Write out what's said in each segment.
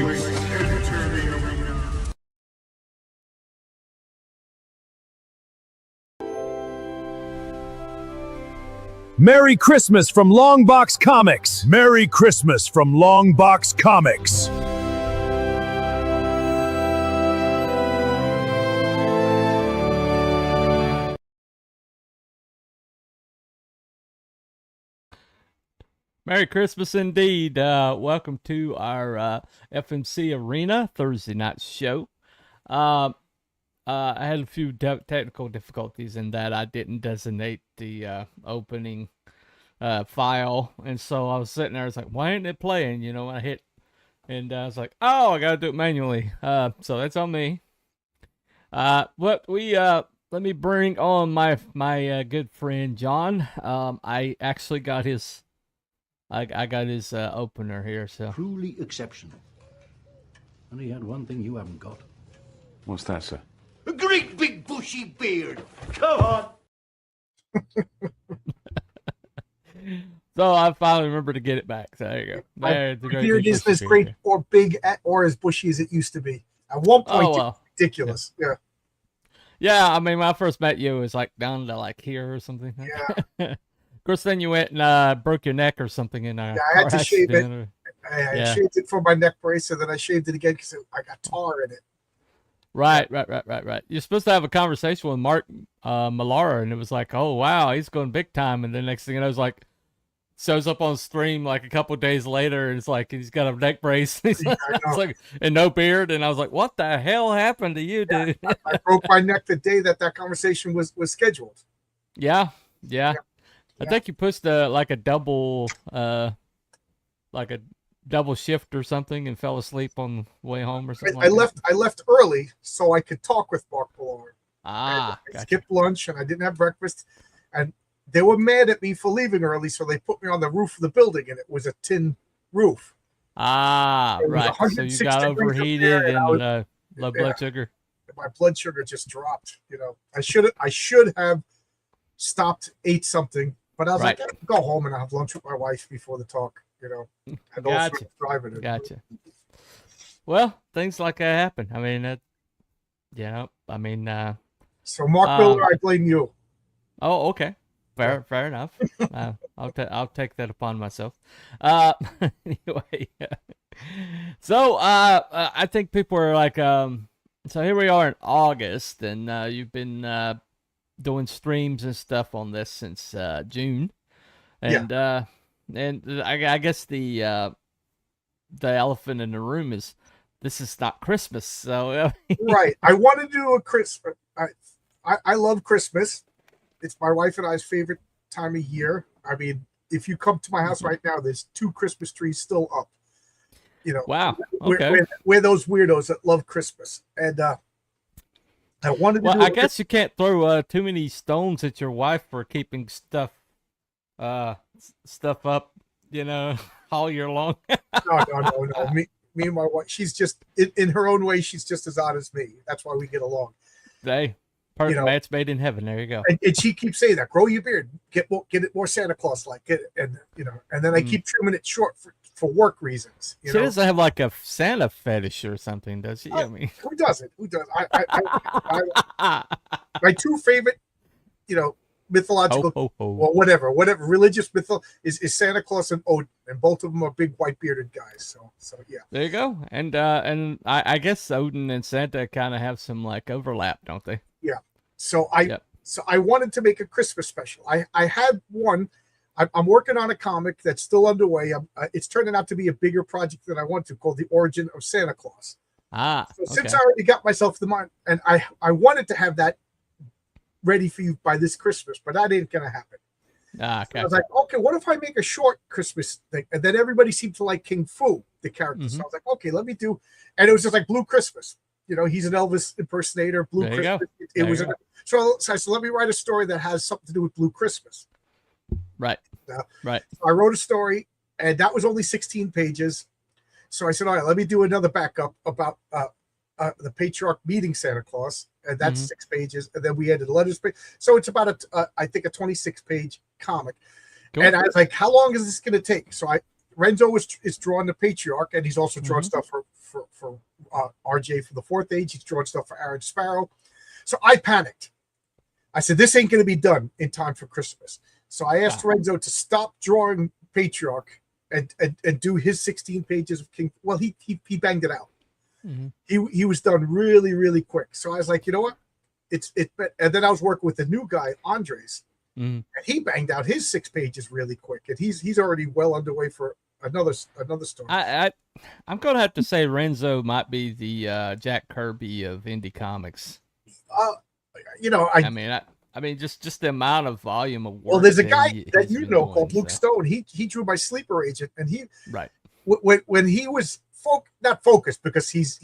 enter the arena. Merry Christmas from Longbox Comics! Merry Christmas from Longbox Comics! Merry Christmas indeed. Welcome to our FMC Arena Thursday night show. I had a few technical difficulties in that I didn't designate the opening file, and so I was sitting there, I was like, why ain't it playing? You know, when I hit, and I was like, oh, I gotta do it manually. So that's on me. Let me bring on my good friend John. I actually got his I got his opener here, so. Truly exceptional. And he had one thing you haven't got. What's that, sir? A great big bushy beard. Come on. So I finally remembered to get it back. So there you go. The beard isn't as great or big or as bushy as it used to be. At one point, it was ridiculous. Yeah. Yeah, I mean, when I first met you, it was like down to like here or something. Yeah. Of course, then you went and broke your neck or something in there. Yeah, I had to shave it. I shaved it for my neck brace, and then I shaved it again because I got tar in it. Right. You're supposed to have a conversation with Mark Millara, and it was like, oh, wow, he's going big time. And the next thing you know, it's like, shows up on stream like a couple of days later, and it's like he's got a neck brace. It's like, and no beard. And I was like, what the hell happened to you, dude? I broke my neck the day that conversation was scheduled. Yeah. I think you pushed like a double shift or something and fell asleep on the way home or something. I left early so I could talk with Mark Millar. I skipped lunch and I didn't have breakfast, and they were mad at me for leaving early, so they put me on the roof of the building, and it was a tin roof. Right. So you got overheated and low blood sugar. My blood sugar just dropped. You know, I should have stopped, ate something. But I was like, go home and I'll have lunch with my wife before the talk, you know. And gotcha. Driving it. Gotcha. Well, things like that happen. I mean, So Mark Miller, I blame you. Oh, okay. Fair enough. I'll take that upon myself. Anyway, so I think people are like, so here we are in August, and you've been doing streams and stuff on this since June, and I guess the elephant in the room is this is not Christmas. So right, I want to do a Christmas. I love Christmas. It's my wife and I's favorite time of year. I mean, if you come to my house right now, there's 2 Christmas trees still up. You know, wow, okay, we're those weirdos that love Christmas, and I wanted to. Well, I guess you can't throw too many stones at your wife for keeping stuff up, you know, all year long. No. Me and my wife, she's just in her own way. She's just as odd as me. That's why we get along. Hey, perfect match made in heaven. There you go. And she keeps saying that, grow your beard, get it more Santa Claus like, and then I keep trimming it short for work reasons. She doesn't have like a Santa fetish or something, does she? I mean, who doesn't? My 2 favorite, mythological, well, whatever religious is Santa Claus and Odin, and both of them are big white bearded guys. So yeah. There you go. And I guess Odin and Santa kind of have some like overlap, don't they? Yeah. So I wanted to make a Christmas special. I had one. I'm working on a comic that's still underway. It's turning out to be a bigger project than I want to, called The Origin of Santa Claus. Since I already got myself the mind, and I wanted to have that ready for you by this Christmas, but that ain't gonna happen. Okay. So I was like, okay, what if I make a short Christmas thing? And then everybody seemed to like King Fu, the character. So I was like, okay, let me do, and it was just like Blue Christmas. You know, he's an Elvis impersonator. Blue Christmas. It was so I said, let me write a story that has something to do with Blue Christmas. Right. Right. So I wrote a story, and that was only 16 pages. So I said, all right, let me do another backup about the Patriarch meeting Santa Claus, and that's 6 pages. And then we added letters. So it's about I think a 26-page comic. Cool. And I was like, how long is this going to take? So Renzo is drawing the Patriarch, and he's also drawing stuff for RJ for the Fourth Age. He's drawing stuff for Aaron Sparrow. So I panicked. I said, this ain't going to be done in time for Christmas. So I asked Renzo to stop drawing Patriarch and do his 16 pages of King. Well, he banged it out. He was done really, really quick. So I was like, you know what? And then I was working with the new guy, Andres, and he banged out his 6 pages really quick. And he's already well underway for another story. I'm going to have to say Renzo might be the Jack Kirby of indie comics. I mean, just the amount of volume of work. Well, there's a guy that you know called Luke Stone. He drew my Sleeper Agent, and he when he was not focused because he's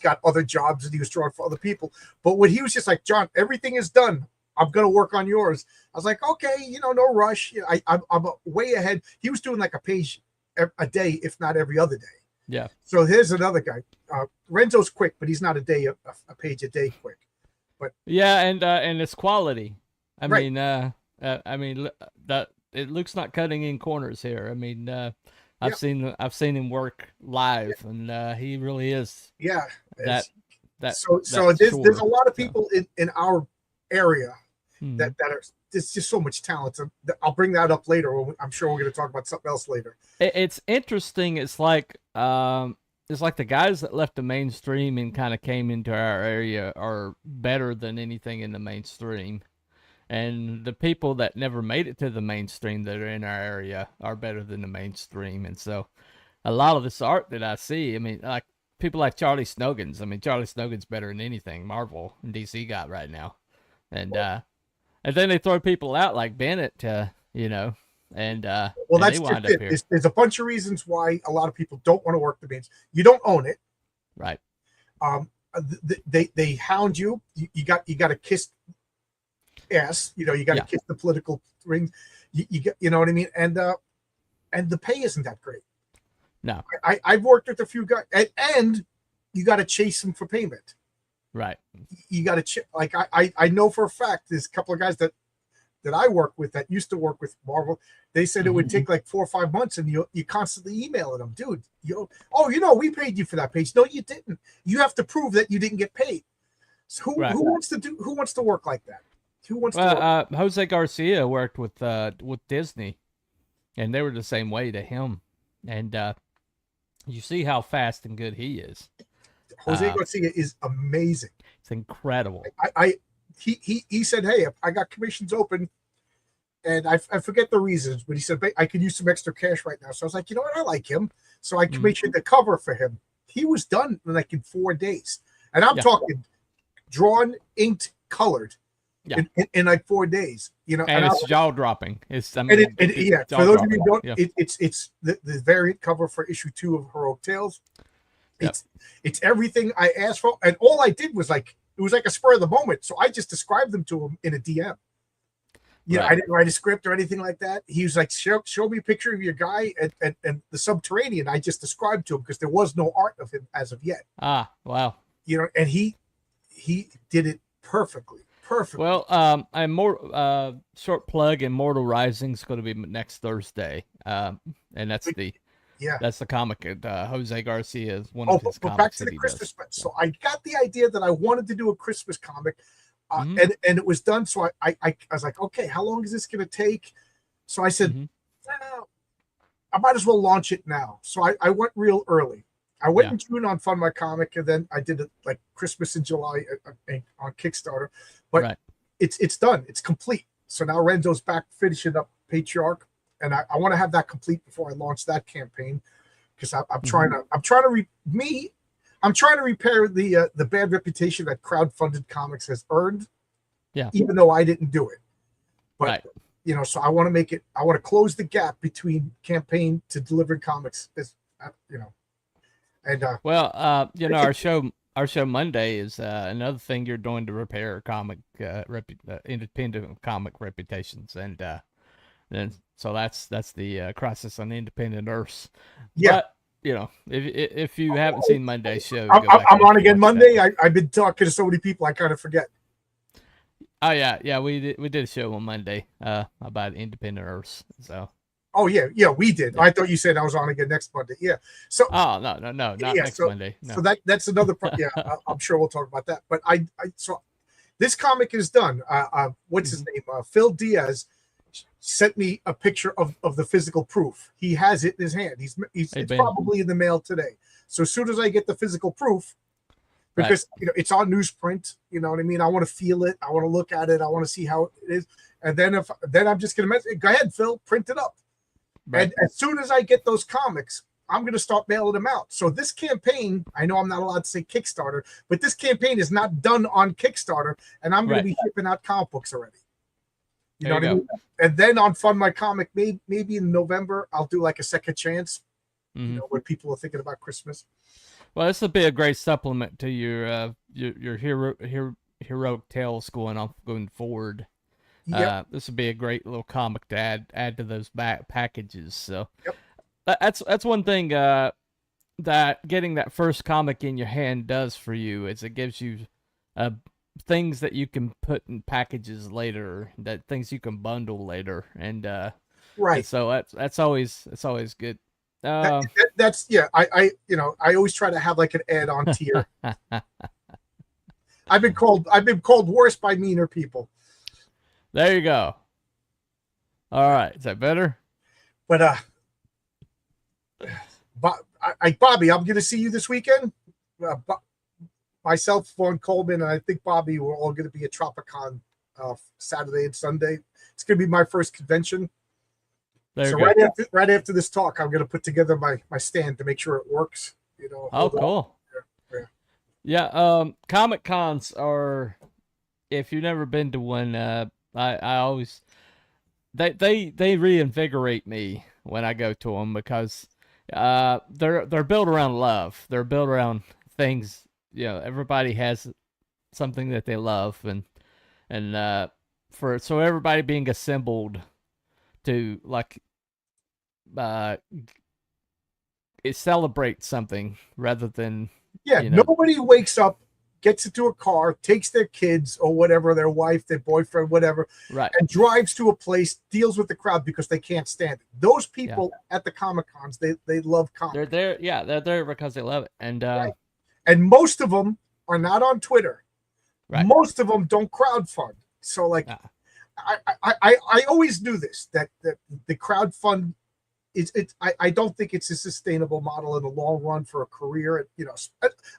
got other jobs and he was drawing for other people. But when he was just like, John, everything is done. I'm gonna work on yours. I was like, okay, no rush. I'm way ahead. He was doing like a page a day, if not every other day. Yeah. So here's another guy. Renzo's quick, but he's not a page a day quick. But yeah, and it's quality. I mean, Luke's not cutting in corners here. I mean, I've seen him work live, and he really is. Yeah. So there's a lot of people in our area that are. There's just so much talent. I'll bring that up later. I'm sure we're going to talk about something else later. It's interesting. It's like the guys that left the mainstream and kind of came into our area are better than anything in the mainstream. And the people that never made it to the mainstream that are in our area are better than the mainstream. And so a lot of this art that I see, I mean, like people like Charlie Snogans. I mean, Charlie Snogans better than anything Marvel and DC got right now. And then they throw people out like Bennett, and well, and that's just it. There's a bunch of reasons why a lot of people don't want to work the bins. You don't own it, right? They hound you. You got to kiss ass. You got to kiss the political ring. You know what I mean? And the pay isn't that great. No, I've worked with a few guys, and you got to chase them for payment. Right. You got to like I know for a fact there's a couple of guys that I work with that used to work with Marvel. They said it would take like 4 or 5 months, and you constantly emailing them, dude. We paid you for that page. No, you didn't. You have to prove that you didn't get paid. So who wants to work like that? Who wants to work? Jose Garcia worked with Disney, and they were the same way to him. And you see how fast and good he is. Jose Garcia is amazing. It's incredible. He said, hey, I got commissions open, and I forget the reasons, but he said, I could use some extra cash right now. So I was like, you know what? I like him. So I commissioned the cover for him. He was done like in 4 days. And I'm talking drawn, inked, colored in like 4 days. And it's jaw dropping. For those of you who don't, it's the variant cover for issue 2 of Heroic Tales. It's everything I asked for, and all I did was it was like a spur of the moment. So I just described them to him in a DM. I didn't write a script or anything like that. He was like, show me a picture of your guy and the Subterranean. I just described to him because there was no art of him as of yet. Wow. And he did it perfectly. Well, I'm more short plug. Immortal Rising is going to be next Thursday, and that's the comic that Jose Garcia is one of his comics. Back to the Christmas. So I got the idea that I wanted to do a Christmas comic, and it was done. So I was like, okay, how long is this going to take? So I said, I might as well launch it now. So I went real early. I went in June on Fund My Comic, and then I did it like Christmas in July on Kickstarter. But it's done. It's complete. So now Renzo's back finishing up Patriarch. And I want to have that complete before I launch that campaign, because I'm trying to repair the bad reputation that crowdfunded comics has earned. Yeah. Even though I didn't do it, but so I want to make it. I want to close the gap between campaign to delivered comics. And our show Monday is another thing you're doing to repair comic independent comic reputations, and so that's the Crisis on Independent Earths. Yeah. But, if you haven't seen Monday's show, I'm on again Monday. I've been talking to so many people, I kind of forget. Oh yeah, we did a show on Monday about Independent Earths. So Oh yeah, we did. Yeah. I thought you said I was on again next Monday. Yeah. So Oh no, not next Monday. No. So that's another. Yeah, I'm sure we'll talk about that. But so this comic is done. What's his name? Phil Diaz sent me a picture of the physical proof. He has it in his hand. It's probably in the mail today. So as soon as I get the physical proof, because it's on newsprint, you know what I mean. I want to feel it. I want to look at it. I want to see how it is. And then I'm just gonna message. Go ahead, Phil, print it up. Right. And as soon as I get those comics, I'm gonna start mailing them out. So this campaign, I know I'm not allowed to say Kickstarter, but this campaign is not done on Kickstarter, and I'm gonna be shipping out comic books already. You know what I mean? And then on Fund My Comic, maybe in November, I'll do like a second chance. You know, when people are thinking about Christmas. Well, this will be a great supplement to your heroic tales going forward. Yep. This would be a great little comic to add to those back packages. So that's one thing that getting that first comic in your hand does for you, is it gives you things that you can put in packages later, that things you can bundle later, and right. So that's always good. That's I always try to have like an add-on tier. I've been called worse by meaner people. There you go. All right, is that better? But Bobby, I'm going to see you this weekend. Myself, Vaughn Coleman, and I think Bobby, we're all going to be at Tropicon Saturday and Sunday. It's going to be my first convention. So right after this talk, I'm going to put together my stand to make sure it works. You know. Oh, cool. Yeah. Comic cons are, if you've never been to one, I always they reinvigorate me when I go to them, because they're built around love. They're built around things. You know, everybody has something that they love, and so everybody being assembled to it celebrates something rather than nobody wakes up, gets into a car, takes their kids or whatever, their wife, their boyfriend, whatever, and drives to a place, deals with the crowd because they can't stand it. Those people at the Comic Cons, they love comics. They're there because they love it, and and most of them are not on Twitter. Right. Most of them don't crowdfund. So I always knew this, that the crowdfund I don't think it's a sustainable model in the long run for a career,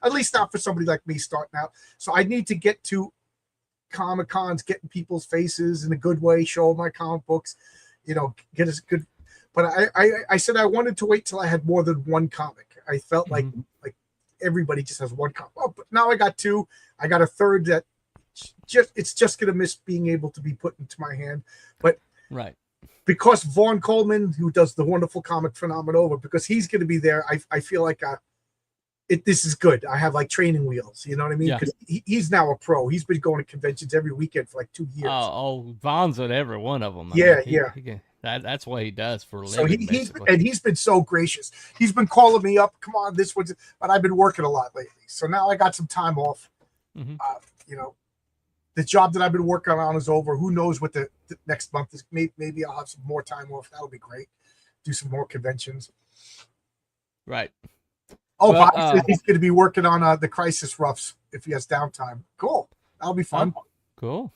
at least not for somebody like me starting out. So I need to get to Comic Cons, get in people's faces in a good way, show my comic books, get us good. But I said I wanted to wait till I had more than one comic. I felt like everybody just has one comic. Oh, but now I got two. I got a third that it's just gonna miss being able to be put into my hand. But because Vaughn Coleman, who does the wonderful comic Phenomenova, because he's going to be there, I feel like this is good. I have like training wheels, you know what I mean? Because he's now a pro. He's been going to conventions every weekend for like 2 years. Vaughn's at every one of them. That's what he does for a living. So he's been so gracious. He's been calling me up. Come on, but I've been working a lot lately. So now I got some time off. The job that I've been working on is over. Who knows what the next month is? Maybe I'll have some more time off. That'll be great. Do some more conventions. Right. Oh, Bobby says he's going to be working on the Crisis Roughs if he has downtime. Cool. That'll be fun. Cool.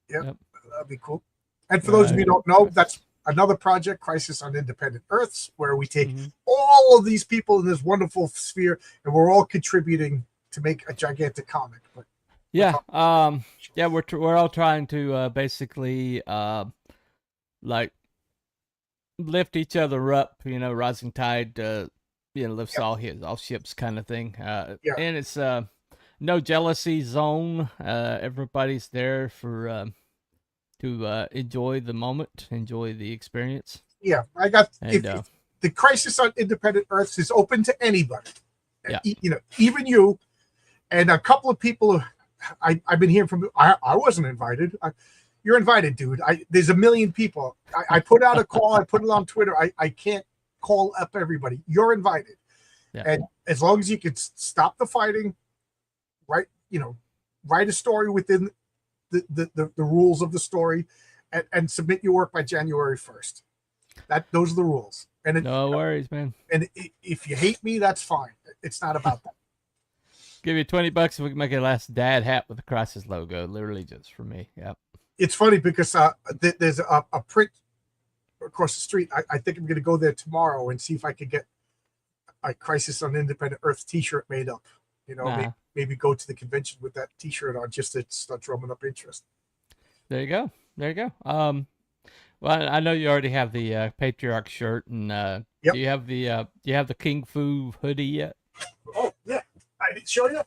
Yep. That'll be cool. And for those of you who don't know, that's another project, Crisis on Independent Earths, where we take all of these people in this wonderful sphere, and we're all contributing to make a gigantic comic. But we're all trying to basically lift each other up, rising tide lifts all ships kind of thing. And it's no jealousy zone. Everybody's there for to enjoy the moment, enjoy the experience. Yeah, I got the Crisis on Independent Earths is open to anybody. Even you, and a couple of people I've been hearing from. I wasn't invited. You're invited, dude. There's a million people. I put out a call. I put it on Twitter. I can't call up everybody. You're invited, and as long as you can stop the fighting, write a story within the rules of the story, and submit your work by January 1st. those are the rules. And No worries, man. And if you hate me, that's fine. It's not about that. Give you $20 if we can make a last dad hat with the Crisis logo, literally just for me. Yep. It's funny because there's a print across the street. I think I'm going to go there tomorrow and see if I could get a Crisis on Independent Earth T-shirt made up. You know, maybe go to the convention with that T-shirt on just to start drumming up interest. There you go. There you go. Well, I know you already have the Patriarch shirt, and Yep. do you have the King Fu hoodie yet? Oh yeah, I didn't show you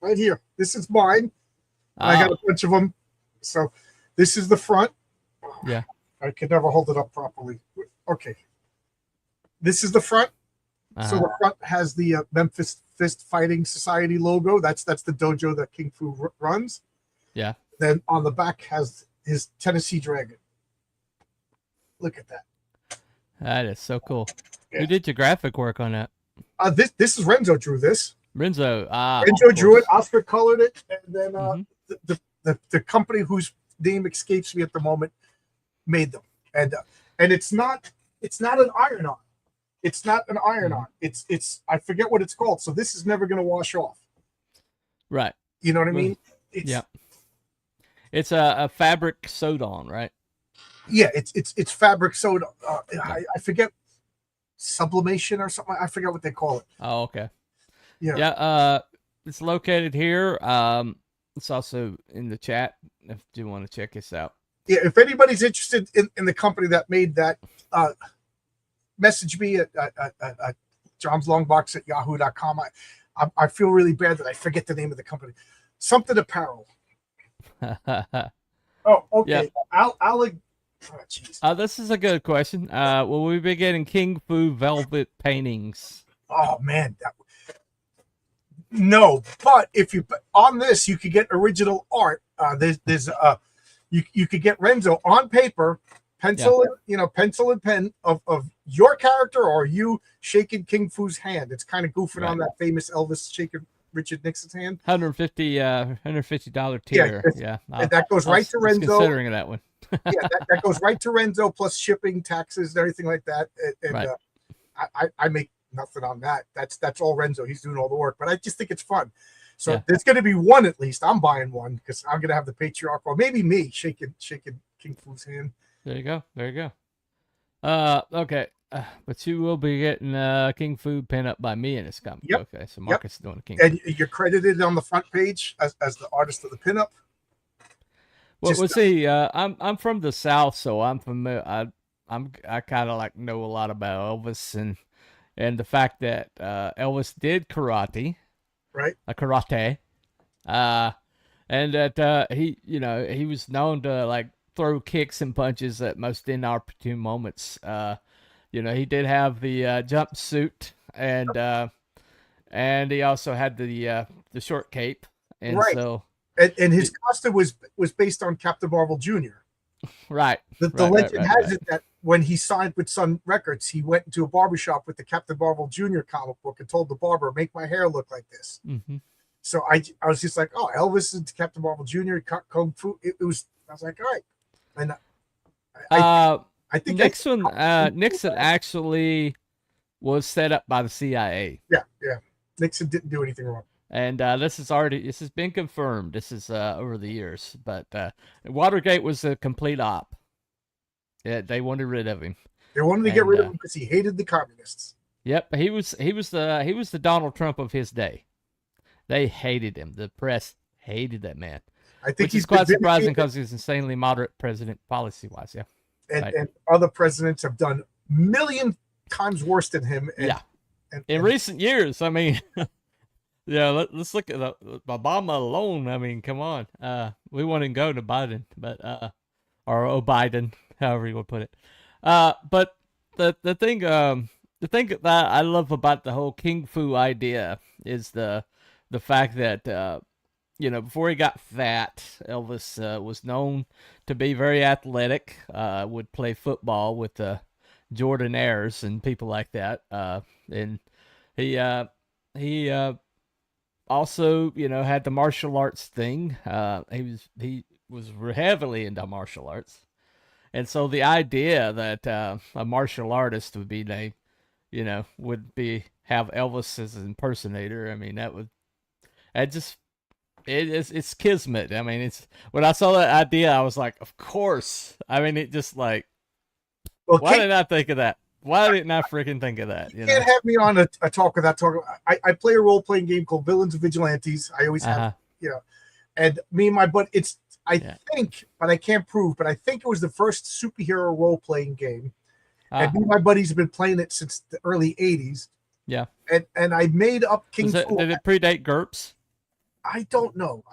right here. This is mine. I got a bunch of them. So this is the front. Yeah. I could never hold it up properly. Okay. This is the front. So the front has the Memphis Fist Fighting Society logo. That's the dojo that King Fu runs. Yeah. Then on the back has his Tennessee Dragon. Look at that. That is so cool. Yeah. Who did your graphic work on that? This is Renzo drew this. Renzo. Renzo drew it. Oscar colored it, and then the company whose name escapes me at the moment made them. And it's not an iron-on. It's not an iron-on. It's I forget what it's called. So this is never going to wash off. Right. You know what I mean? Yeah. It's a fabric sewed on, right? Yeah, it's fabric sewed. I forget, sublimation or something. I forget what they call it. Oh, okay. Yeah. Yeah. It's located here. It's also in the chat if you want to check this out. Yeah. If anybody's interested in the company that made that, message me at johnslongbox@yahoo.com. I feel really bad that I forget the name of the company. Something Apparel. Oh, okay. Yep. This is a good question. Will we be getting King Fu velvet paintings? Oh man, no. But if you on this, you could get original art. There's you could get Renzo on paper, pencil, pencil and pen of your character or you shaking King Fu's hand. It's kind of goofing on that famous Elvis shaking Richard Nixon's hand. $150 tier. Yeah. And that goes right to Renzo. Considering that one. Yeah, that goes right to Renzo plus shipping, taxes, and everything like that. And right. I make nothing on that. That's all Renzo. He's doing all the work, but I just think it's fun. So there's going to be one at least. I'm buying one because I'm going to have the Patriarch, or maybe me shaking King Fu's hand. There you go. There you go. Okay. But you will be getting King Fu pin up by me in this comic. Yep. Okay, so Marcus is doing a King and Fu. You're credited on the front page as the artist of the pinup. Well, see, I'm from the South, so I'm familiar. I kind of like know a lot about Elvis and the fact that Elvis did karate, right? Karate, and that he was known to like throw kicks and punches at most inopportune moments. He did have the jumpsuit and he also had the short cape, and right. so. And his costume was based on Captain Marvel Jr. Right. The legend has it that when he signed with Sun Records, he went into a barbershop with the Captain Marvel Jr. comic book and told the barber, "Make my hair look like this." Mm-hmm. So I was just like, "Oh, Elvis and Captain Marvel Jr. Kung Fu." I was like, "All right." And I think Nixon actually was set up by the CIA. Yeah. Nixon didn't do anything wrong. And this has been confirmed. This is over the years, but Watergate was a complete op. Yeah, they wanted rid of him. They wanted to get rid of him because he hated the communists. Yep, he was the Donald Trump of his day. They hated him. The press hated that man. I think he's quite surprising because he's insanely moderate president policy wise. Yeah, and other presidents have done a million times worse than him. In recent years, I mean. Yeah, let's look at Obama alone. I mean, come on. We wouldn't go to Biden, but or Biden, however you would put it. But the thing that I love about the whole King Fu idea is the fact that before he got fat, Elvis was known to be very athletic. Would play football with the Jordanaires and people like that. And he also, had the martial arts thing. He was heavily into martial arts, And so the idea that a martial artist would be named, have Elvis as an impersonator. I mean, it's kismet. I mean, it's when I saw that idea, I was like, of course. I mean, it just like, why didn't I think of that? Why didn't I freaking think of that? You can't have me on a talk without talking. I play a role playing game called Villains and Vigilantes. I always have, and me and my buddy. I think, but I can't prove. But I think it was the first superhero role playing game, and me and my buddies have been playing it since the early '80s. Yeah, and I made up King Fu. Did it predate GURPS? I don't know.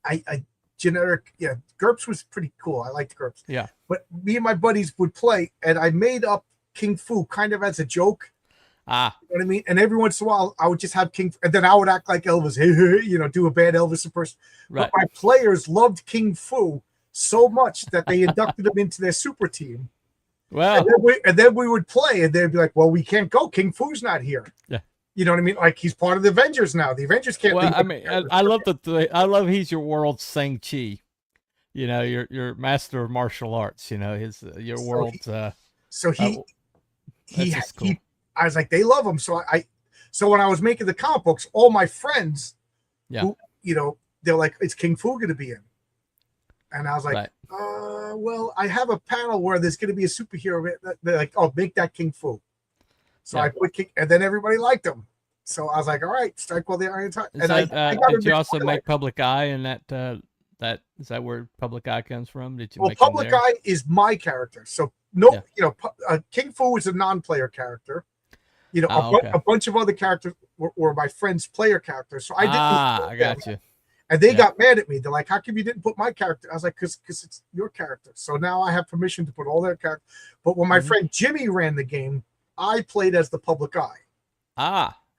I generic. Yeah, GURPS was pretty cool. I liked GURPS. Yeah. But me and my buddies would play, and I made up King Fu kind of as a joke. You know what I mean? And every once in a while, I would just have King Fu, and then I would act like Elvis, do a bad Elvis impression. Right. But my players loved King Fu so much that they inducted him into their super team. Well, and then we would play, and they'd be like, well, we can't go. King Fu's not here. Yeah. You know what I mean? Like, he's part of the Avengers now. The Avengers can't. Well, I mean, I love he's your world's Shang-Chi. Your master of martial arts. Your world's. Cool. I was like, they love him. So so when I was making the comic books, all my friends, who, they're like, it's King Fu going to be in, and I was like, well, I have a panel where there's going to be a superhero. They're like, oh, make that King Fu. So I put King, and then everybody liked him. So I was like, all right, strike while the iron's hot. Did you also make Public Eye in that? Is that where Public Eye comes from? Did you? Well, Public Eye is my character. So King Fu is a non-player character. A bunch of other characters were my friend's player characters. So I didn't. I got you. And they got mad at me. They're like, how come you didn't put my character? I was like, because it's your character. So now I have permission to put all their characters. But when my friend Jimmy ran the game, I played as the Public Eye.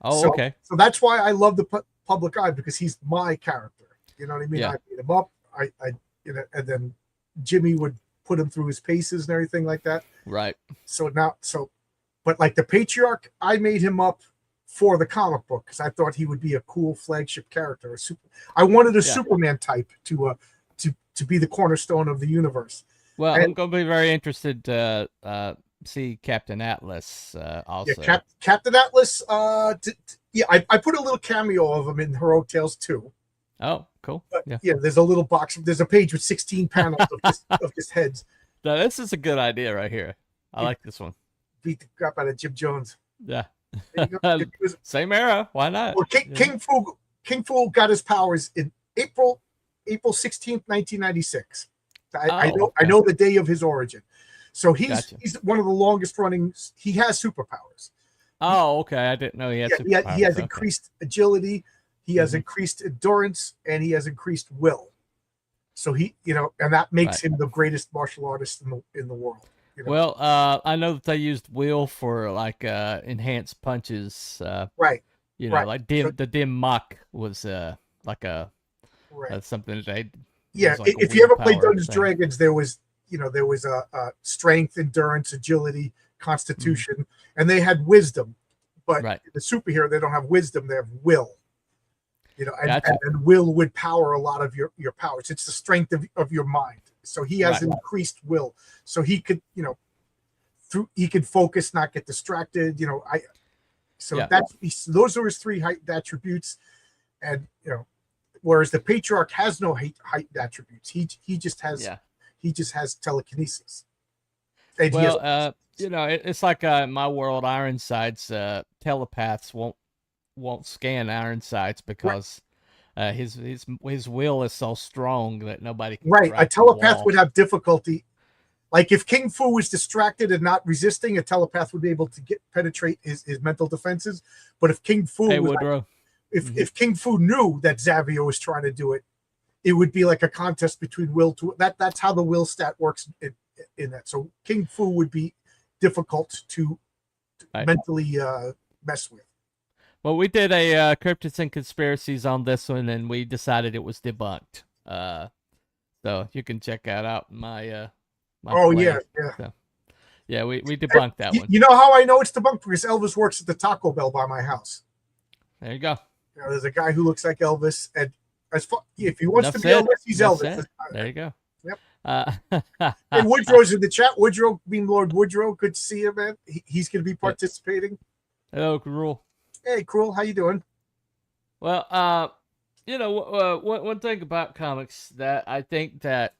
Okay. So that's why I love the Public Eye, because he's my character. You know what I mean? Yeah. I beat him up. And then Jimmy would put him through his paces and everything like that. Right. But like the Patriarch, I made him up for the comic book because I thought he would be a cool flagship character. I wanted a Superman type to be the cornerstone of the universe. Well, I'm going to be very interested to see Captain Atlas also. Yeah, Captain Atlas. I put a little cameo of him in Heroic Tales 2. Oh, cool. But, there's a little box. There's a page with 16 panels of just heads. Now, this is a good idea right here. I like this one. Beat the crap out of Jim Jones. Yeah. Same era. Why not? Well, King Fu got his powers in April 16th, 1996. I know the day of his origin. So he's one of the longest running. He has superpowers. Oh, okay. I didn't know he had superpowers. He has increased agility. He has increased endurance, and he has increased will. So and that makes him the greatest martial artist in the world. Well, I know that they used will for like enhanced punches. Right. Like the dim mock was like something that they. Yeah, like if you ever played Dungeons and Dragons, there was a strength, endurance, agility, constitution, and they had wisdom. But the superhero, they don't have wisdom; they have will. And will would power a lot of your powers. It's the strength of your mind. So he has increased will. So he could, he could focus, not get distracted. Those are his three heightened attributes. And whereas the Patriarch has no heightened attributes. He just has telekinesis. And it's like in my world, Ironside's telepaths won't scan Ironsides because his will is so strong that nobody can. Right, a telepath would have difficulty. Like if King Fu was distracted and not resisting, a telepath would be able to penetrate his mental defenses. But if King Fu if King Fu knew that Xavier was trying to do it, it would be like a contest between will to that's how the will stat works in that. So King Fu would be difficult to mentally mess with. Well, we did a Cryptids and Conspiracies on this one, and we decided it was debunked. So you can check that out in my play. So, we debunked that one. You know how I know it's debunked? Because Elvis works at the Taco Bell by my house. There you go. There's a guy who looks like Elvis, and if he wants to be Elvis, he's Elvis. There you go. Yep. And Woodrow's in the chat. Woodrow, being Lord Woodrow, good to see you, man. He's going to be participating. Hello, Cruel. Hey, Cruel, how you doing? Well, one thing about comics that I think that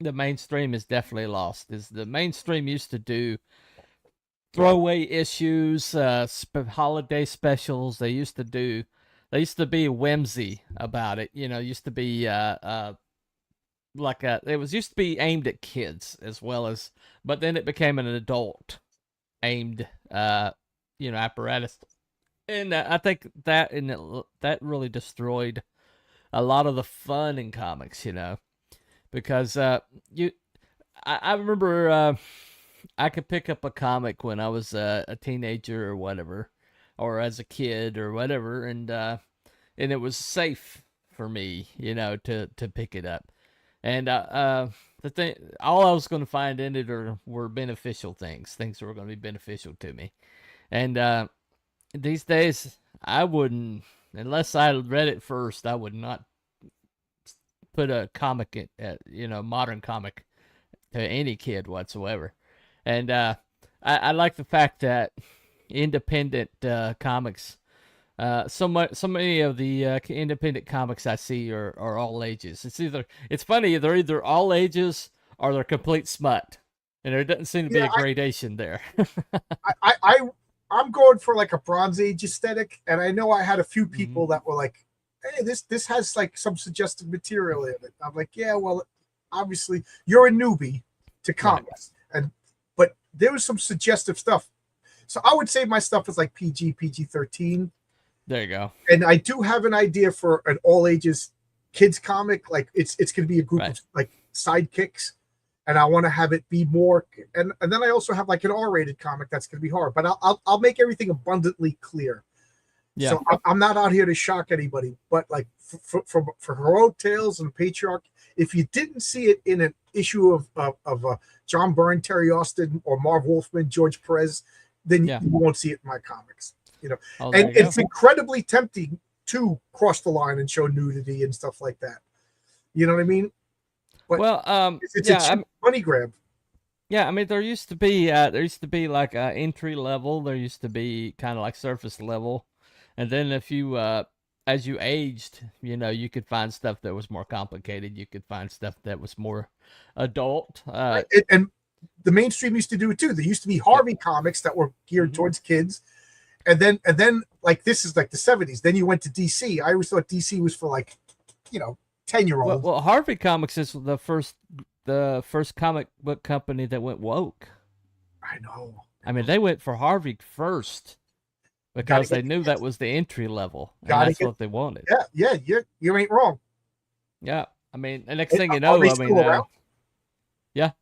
the mainstream is definitely lost is the mainstream used to do throwaway issues, holiday specials. They used to be whimsy about it. Used to be it used to be aimed at kids as well as, but then it became an adult aimed, apparatus. And I think that really destroyed a lot of the fun in comics, because I remember I could pick up a comic when I was a teenager or whatever, or as a kid or whatever, and it was safe for me, to pick it up. And the thing, all I was going to find in it were beneficial things that were going to be beneficial to me. And these days, I wouldn't, unless I read it first, I would not put a comic, modern comic, to any kid whatsoever. And I like the fact that independent comics, so many of the independent comics I see are all ages. It's funny, they're either all ages or they're complete smut, and there doesn't seem to be a gradation there. I'm going for like a Bronze Age aesthetic, and I know I had a few people that were like, "Hey, this has like some suggestive material in it." I'm like, "Yeah, well, obviously you're a newbie to comics, but there was some suggestive stuff." So I would say my stuff is like PG-13. There you go. And I do have an idea for an all ages kids comic. Like it's going to be a group of like sidekicks, and I want to have it be more. And then I also have like an R-rated comic that's going to be hard. But I'll make everything abundantly clear. Yeah. So I'm not out here to shock anybody. But like for Heroic Tales and Patriarch, if you didn't see it in an issue of John Byrne, Terry Austin, or Marv Wolfman, George Perez, then you won't see it in my comics. And it's incredibly tempting to cross the line and show nudity and stuff like that. You know what I mean? But it's a money grab. Yeah, I mean, there used to be like entry level. There used to be kind of like surface level, and then if you as you aged, you could find stuff that was more complicated. You could find stuff that was more adult. And the mainstream used to do it too. There used to be Harvey comics that were geared towards kids. And then like this is like the 70s. Then you went to DC. I always thought DC was for like, 10-year-olds. Well, Harvey Comics is the first comic book company that went woke. I know. I mean, they went for Harvey first because they knew that was the entry level. And that's what they wanted. Yeah, you ain't wrong. Yeah, I mean, the next thing you know, yeah.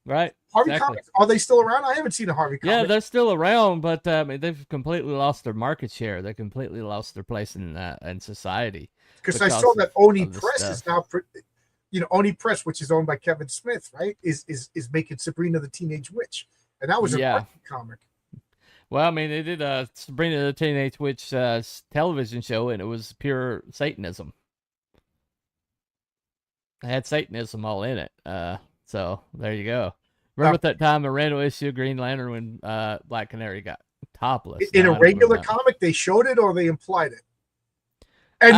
Right. Harvey Comics, are they still around? I haven't seen a Harvey comic. Yeah, they're still around, but they've completely lost their market share. They completely lost their place in society. Because I saw that Oni Press is now, Oni Press, which is owned by Kevin Smith, right, is making Sabrina the Teenage Witch, and that was a comic. Well, I mean, they did Sabrina the Teenage Witch television show, and it was pure Satanism. It had Satanism all in it. So there you go. Remember at that time, a random issue of Green Lantern when Black Canary got topless. In a regular comic, they showed it or they implied it. And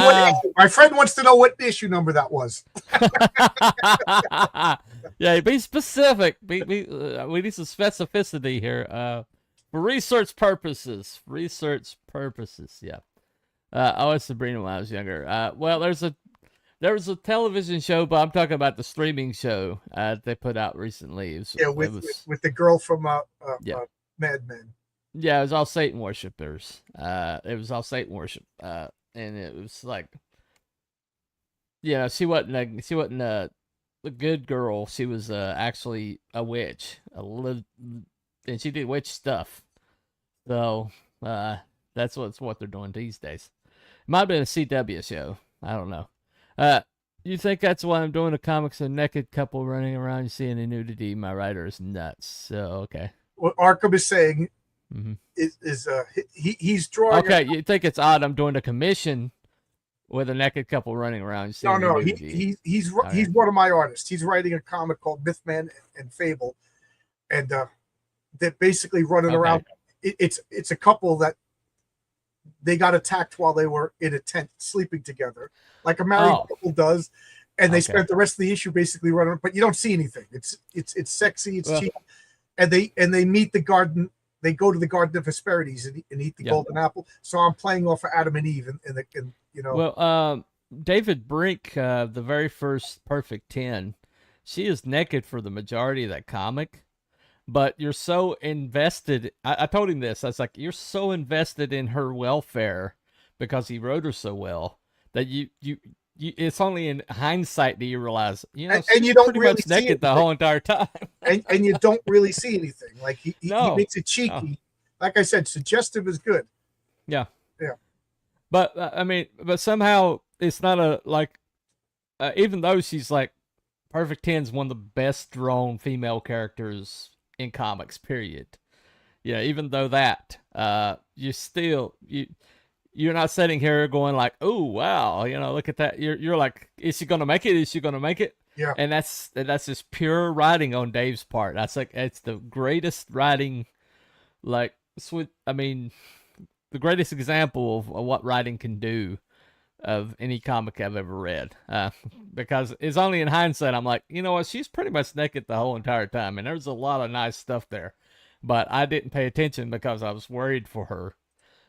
my friend wants to know what issue number that was. Yeah, be specific. We need some specificity here. For research purposes. Yeah. I was Sabrina when I was younger. Well, there was a television show, but I'm talking about the streaming show they put out recently. With the girl from Mad Men. Yeah, it was all Satan worshippers. It was all Satan worship, and it was like, she wasn't a good girl. She was actually a witch, and she did witch stuff. So that's what they're doing these days. It might have been a CW show. I don't know. You think that's why I'm doing the comics? A naked couple running around, you see any nudity? My writer is nuts. So okay. What Arkham is saying is he's drawing. Okay, you think it's odd? I'm doing a commission with a naked couple running around. You see No, in the no, movie. he's Okay. one of my artists. He's writing a comic called Mythman and Fable, and they're basically running Okay. around. It's a couple that they got attacked while they were in a tent sleeping together, like a married Oh. couple does, and they Okay. spent the rest of the issue basically running. But you don't see anything. It's sexy. It's Well- cheap, and they meet the garden. They go to the Garden of Hesperides and eat the Yeah. golden apple. So I'm playing off of Adam and Eve, and you know. Well, David Brink, the very first Perfect 10, she is naked for the majority of that comic, but you're so invested. I told him this. I was like, you're so invested in her welfare because he wrote her so well that you it's only in hindsight that you realize, And she's you don't pretty really much see naked the anything. whole entire time. and you don't really see anything. Like he No. makes it cheeky. Like I said, suggestive is good. Yeah. Yeah. But but somehow it's not even though she's like Perfect 10 is one of the best drawn female characters in comics, period. Yeah, even though that, you're not sitting here going like, oh wow, look at that. You're like, is she gonna make it? Is she gonna make it? Yeah. And that's just pure writing on Dave's part. That's like it's the greatest writing, like the greatest example of what writing can do of any comic I've ever read. Because it's only in hindsight I'm like, you know what, she's pretty much naked the whole entire time, and there's a lot of nice stuff there, but I didn't pay attention because I was worried for her.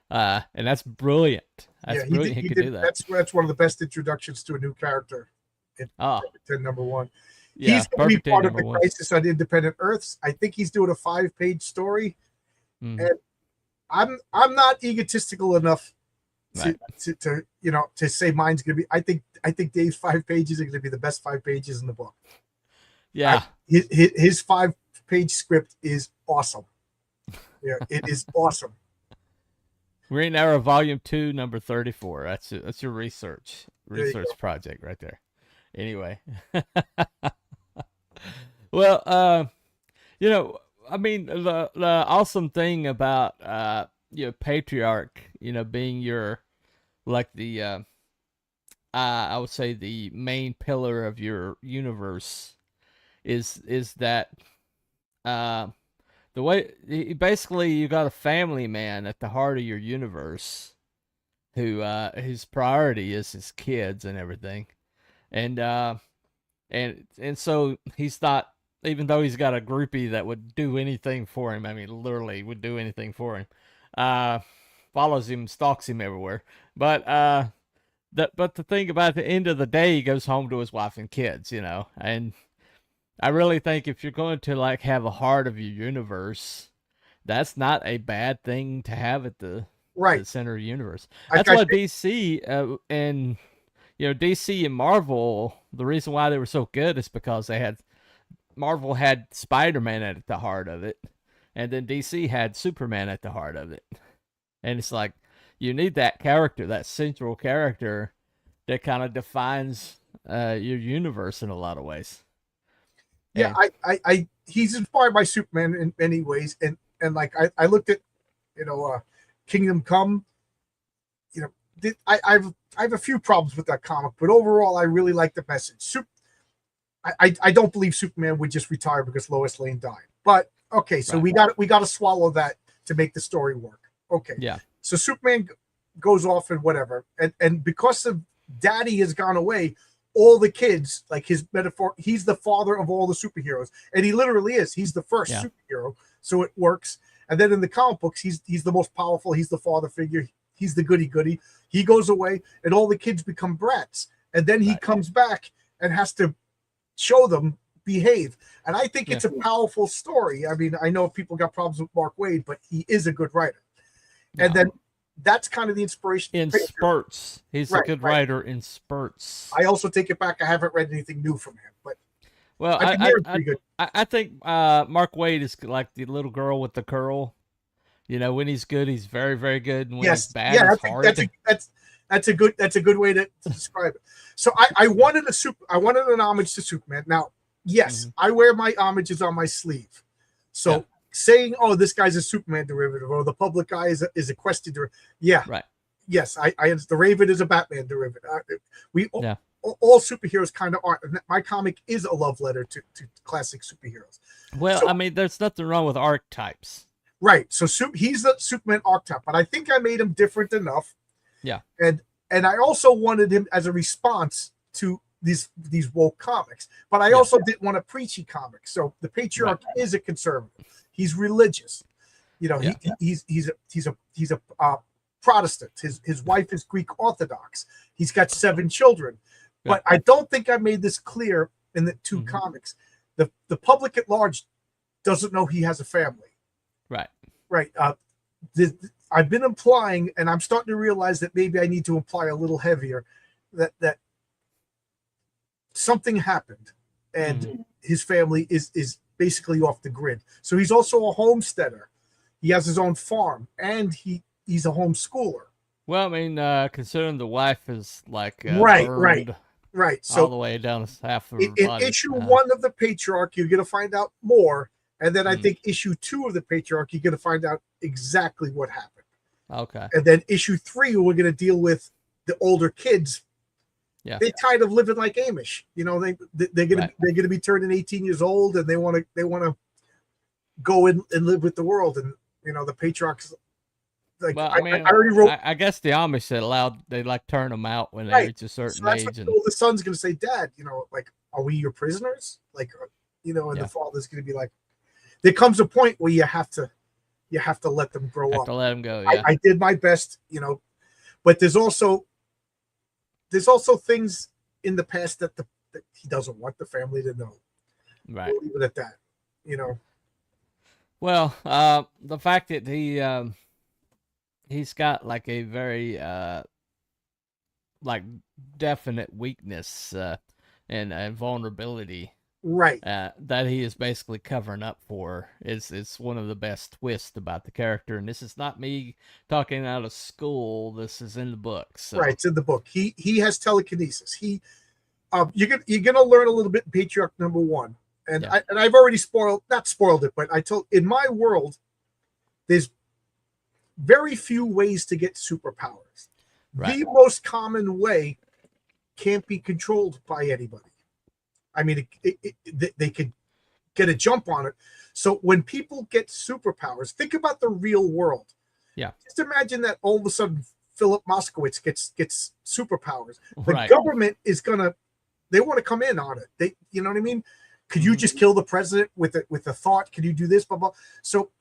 And that's brilliant. That's brilliant. He could do that. That's one of the best introductions to a new character in Perfect 10 #1. Yeah, he's going to be Perfect 10 part of the #1. Crisis on Independent Earths. I think he's doing a 5-page story, and I'm not egotistical enough to say mine's going to be. I think Dave's 5 pages are going to be the best 5 pages in the book. Yeah, his 5-page script is awesome. Yeah, it is awesome. Green Arrow Volume 2, number 34. That's your research project right there. Anyway, well, the awesome thing about Patriarch, being your I would say the main pillar of your universe is that the way basically you got a family man at the heart of your universe who his priority is his kids and everything, and so he's not, even though he's got a groupie that would do anything for him. I mean, literally would do anything for him. Follows him, stalks him everywhere. But the thing about, at the end of the day, he goes home to his wife and kids, and I really think if you're going to have a heart of your universe, that's not a bad thing to have at the center of the universe. That's why DC and DC and Marvel, the reason why they were so good is because Marvel had Spider-Man at the heart of it, and then DC had Superman at the heart of it. And it's like, you need that character, that central character that kind of defines your universe in a lot of ways. Yeah, he's inspired by Superman in many ways, and I looked at Kingdom Come. I have a few problems with that comic, but overall I really like the message. I don't believe Superman would just retire because Lois Lane died, but okay, so we got to swallow that to make the story work. Okay, yeah. So Superman goes off and whatever, and because of Daddy has gone away, all the kids, like his metaphor, he's the father of all the superheroes, and he literally is. He's the first superhero, so it works. And then in the comic books, he's the most powerful. He's the father figure. He's the goody. He goes away, and all the kids become brats. And then he comes back and has to show them behave. And I think it's a powerful story. I mean, I know people got problems with Mark Waid, but he is a good writer. And then that's kind of the inspiration. In spurts. He's a good writer in spurts. I also take it back. I haven't read anything new from him, but well, I think Mark Waid is like the little girl with the curl. When he's good, he's very, very good, and when he's bad, he's hard. That's a good way to describe it. So I wanted an homage to Superman. Now, yes, I wear my homages on my sleeve. So saying, "Oh, this guy's a Superman derivative," or "the public eye is a Quested derivative," yes, the Raven is a Batman derivative. We Yeah. all superheroes kind of are. My comic is a love letter to classic superheroes. Well, So- I mean, there's nothing wrong with archetypes. Right. So he's the Superman archetype, but I think I made him different enough. Yeah. And I also wanted him as a response to these woke comics, but I also didn't want a preachy comic. So the Patriarch is a conservative. He's religious. You know, he's a Protestant. His wife is Greek Orthodox. He's got 7 children. But I don't think I made this clear in the 2 comics. The public at large doesn't know he has a family. Right. Right. I've been implying, and I'm starting to realize that maybe I need to imply a little heavier, that something happened, and his family is basically off the grid. So he's also a homesteader. He has his own farm, and he's a homeschooler. Well, I mean, considering the wife is like Right. So all the way down to half of her in body. issue 1 of the Patriarch, you're going to find out more. And then I think issue 2 of the Patriarch, you're going to find out exactly what happened. Okay. And then issue 3, we're going to deal with the older kids. Yeah. They're tired of living like Amish. You know, they're gonna be turning 18 years old, and they want to go in and live with the world. And you know, the Patriarchs. Like, well, I mean, I already wrote. I guess the Amish they like turn them out when they reach a certain So that's age. what And the son's gonna say, Dad, you know, like, are we your prisoners? Like, you know, and the father's gonna be like, there comes a point where you have to let them grow up. To let them go. Yeah. I did my best, you know, but there's also things in the past that he doesn't want the family to know. Right. We'll leave it at that, you know. Well, the fact that he's got like a very like definite weakness and vulnerability, right? That he is basically covering up for is one of the best twists about the character. And this is not me talking out of school. This is in the book. So. Right, it's in the book. He has telekinesis. You're gonna learn a little bit in Patriarch number 1. And I've already not spoiled it, but I told, in my world, there's very few ways to get superpowers. Right. The most common way can't be controlled by anybody. I mean, they could get a jump on it. So when people get superpowers, think about the real world. Yeah. Just imagine that all of a sudden Philip Moskowitz gets superpowers. The government is they want to come in on it. You know what I mean? Could you just kill the president with a thought? Could you do this? Blah blah. So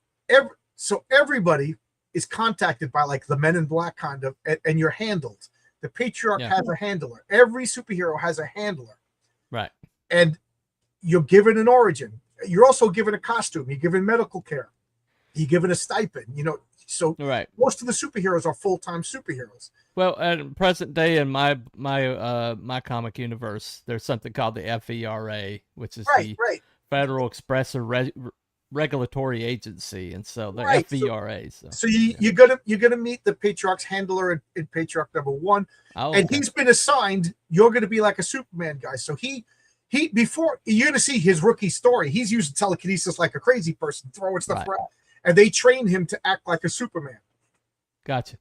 everybody is contacted by like the Men in Black kind of, and you're handled. The Patriarch has a handler. Every superhero has a handler. Right. And you're given an origin. You're also given a costume. You're given medical care. You're given a stipend. You know, so most of the superheroes are full-time superheroes. Well, at present day in my comic universe, there's something called the FERA, which is the Federal Express Regulatory Agency, and so the FERA. So you're gonna meet the Patriarch's handler in Patriarch number 1, and he's been assigned. You're gonna be like a Superman guy. So he before you're gonna see his rookie story. He's using telekinesis like a crazy person, throwing stuff around, and they train him to act like a Superman. Gotcha.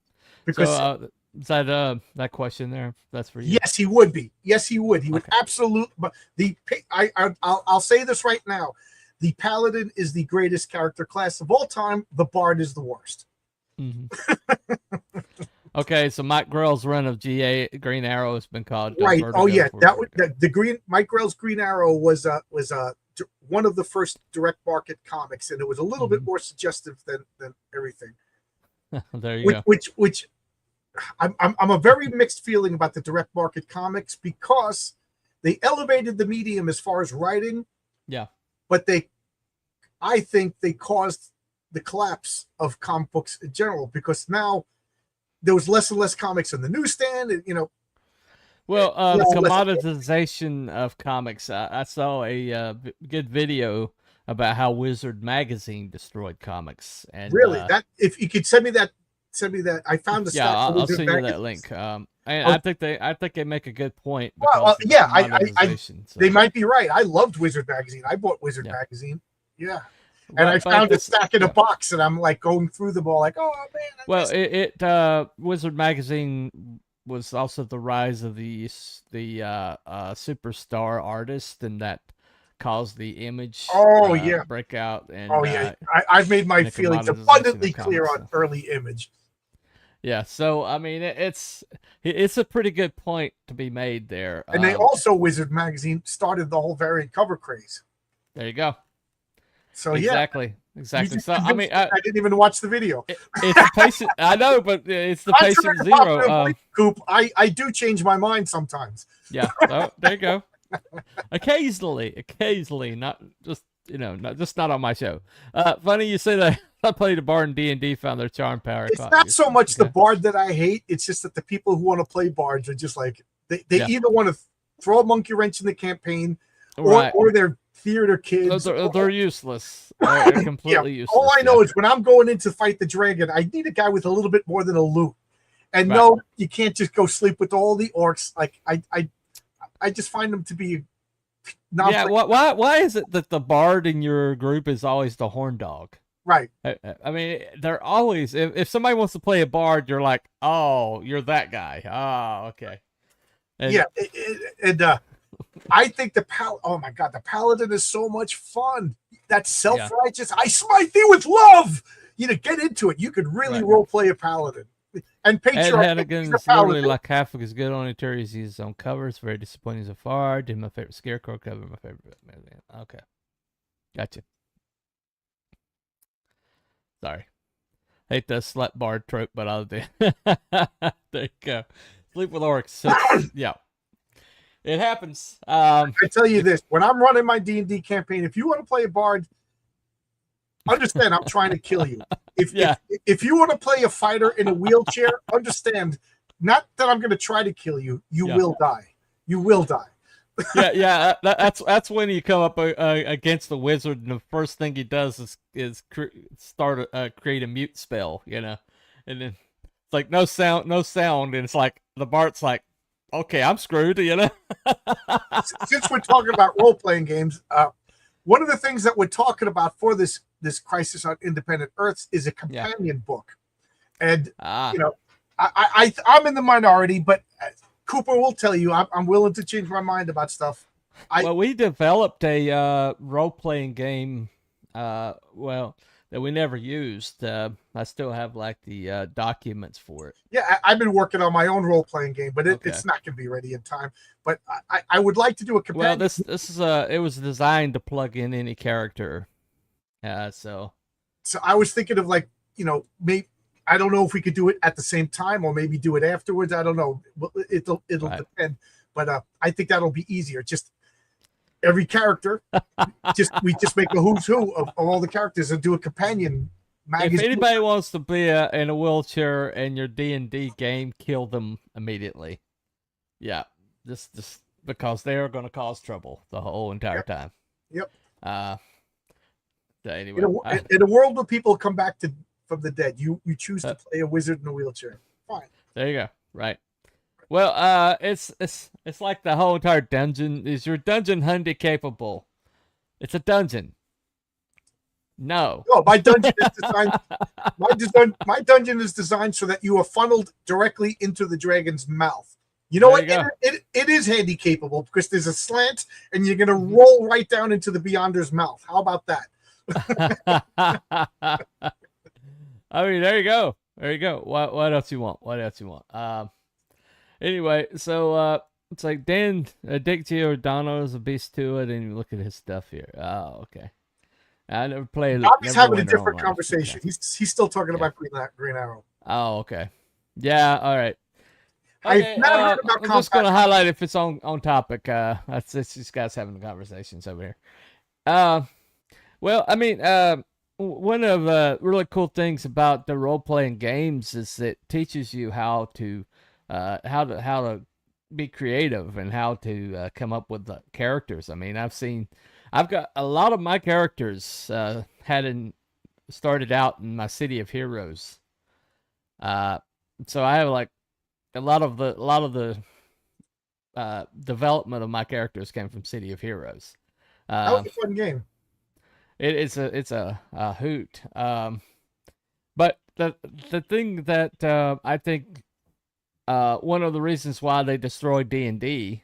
Because is that question there? That's for you. Yes, he would be. Yes, he would. He would absolutely. But I'll say this right now. The Paladin is the greatest character class of all time. The Bard is the worst. Mm-hmm. Okay, so Mike Grell's run of Green Arrow has been called right. Oh yeah, Mike Grell's Green Arrow was one of the first direct market comics, and it was a little bit more suggestive than everything. There you go. Which I'm a very mixed feeling about the direct market comics, because they elevated the medium as far as writing. Yeah. But I think they caused the collapse of comic books in general, because now there was less and less comics in the newsstand, and, you know. Well, the commoditization of comics. I saw a good video about how Wizard Magazine destroyed comics. And really, that if you could send me that. I found the yeah, I'll send you that link. And I think they make a good point. Well, they might be right. I loved Wizard Magazine. I bought Wizard Magazine. Yeah. and I found a this, stack in a box, and I'm like going through them all, like, oh man. Well, Wizard Magazine was also the rise of the superstar artist, and that caused the image breakout. And I've made my feelings abundantly clear on early Image. Yeah, so I mean, it's a pretty good point to be made there. And they also, Wizard Magazine started the whole variant cover craze. There you go. So exactly. So I mean, I didn't even watch the video. It's the patient. I know, but it's the patient zero. Coop, I do change my mind sometimes. Yeah. Oh, there you go. Occasionally, not just not on my show. Funny you say that. I played a bard in D&D, found their charm power. It's not so much the bard that I hate. It's just that the people who want to play bards are just like they either want to throw a monkey wrench in the campaign, or they're theater kids. They're useless. They're completely useless. All I know is when I'm going in to fight the dragon, I need a guy with a little bit more than a loot. And no, you can't just go sleep with all the orcs. Like I just find them to be why is it that the bard in your group is always the horn dog? Right. I mean, they're always, if somebody wants to play a bard, you're like, oh, you're that guy. Oh, okay. I think oh my God, the paladin is so much fun. That's self-righteous. I smite thee with love. Get into it. You could really role play a paladin. And Patriarch. Ed Hannigan's literally like half of his good on Terry's his own covers. Very disappointing so far. Did my favorite Scarecrow cover, my favorite. Okay. Gotcha. Sorry. Hate the slut bard trope, but I'll do. There you go. Sleep with orcs. So, yeah. It happens. I tell you this, when I'm running my D&D campaign, if you want to play a bard, understand I'm trying to kill you. If you want to play a fighter in a wheelchair, understand not that I'm going to try to kill you. You will die. You will die. That's when you come up against the wizard, and the first thing he does is create a mute spell, and then it's like no sound, and it's like the bard's like, okay, I'm screwed, Since we're talking about role-playing games, one of the things that we're talking about for this Crisis on Independent Earths is a companion book, and I'm in the minority, but Cooper will tell you I'm willing to change my mind about stuff. We developed a role-playing game, that we never used. I still have like the documents for it. Yeah, I've been working on my own role-playing game, but it's not going to be ready in time. But I would like to do a companion. Well, this is it was designed to plug in any character. So I was thinking of maybe. I don't know if we could do it at the same time or maybe do it afterwards. I don't know. It'll depend. But I think that'll be easier. Just every character, we just make a who's who of all the characters and do a companion magazine. If anybody wants to be in a wheelchair in your D&D game, kill them immediately. Yeah, just because they are going to cause trouble the whole entire time. Yep. Anyway, in a world where people come back from the dead, you choose to play a wizard in a wheelchair. Fine. There you go. Right. Well, it's like the whole entire dungeon. Is your dungeon handicapable? It's a dungeon. No. No, my dungeon is designed. My dungeon is designed so that you are funneled directly into the dragon's mouth. You know what? It is handicapable because there's a slant, and you're gonna roll right down into the Beyonder's mouth. How about that? I mean, there you go. There you go. What else you want? Anyway, so it's like Dan Dick Giordano is a beast to it, and you look at his stuff here. Oh, okay. I never played it. He's having a different conversation. Okay. He's still talking about Green Arrow. Oh, okay. Yeah, all right. Okay, I'm just going to highlight if it's on topic. That's these guys having the conversations over here. Well, I mean, one of the really cool things about the role-playing games is it teaches you how to be creative and how to come up with the characters. I mean, I've got a lot of my characters started out in my City of Heroes. So I have like a lot of the development of my characters came from City of Heroes. That was a fun game. it's a hoot. But the thing that I think one of the reasons why they destroyed D&D,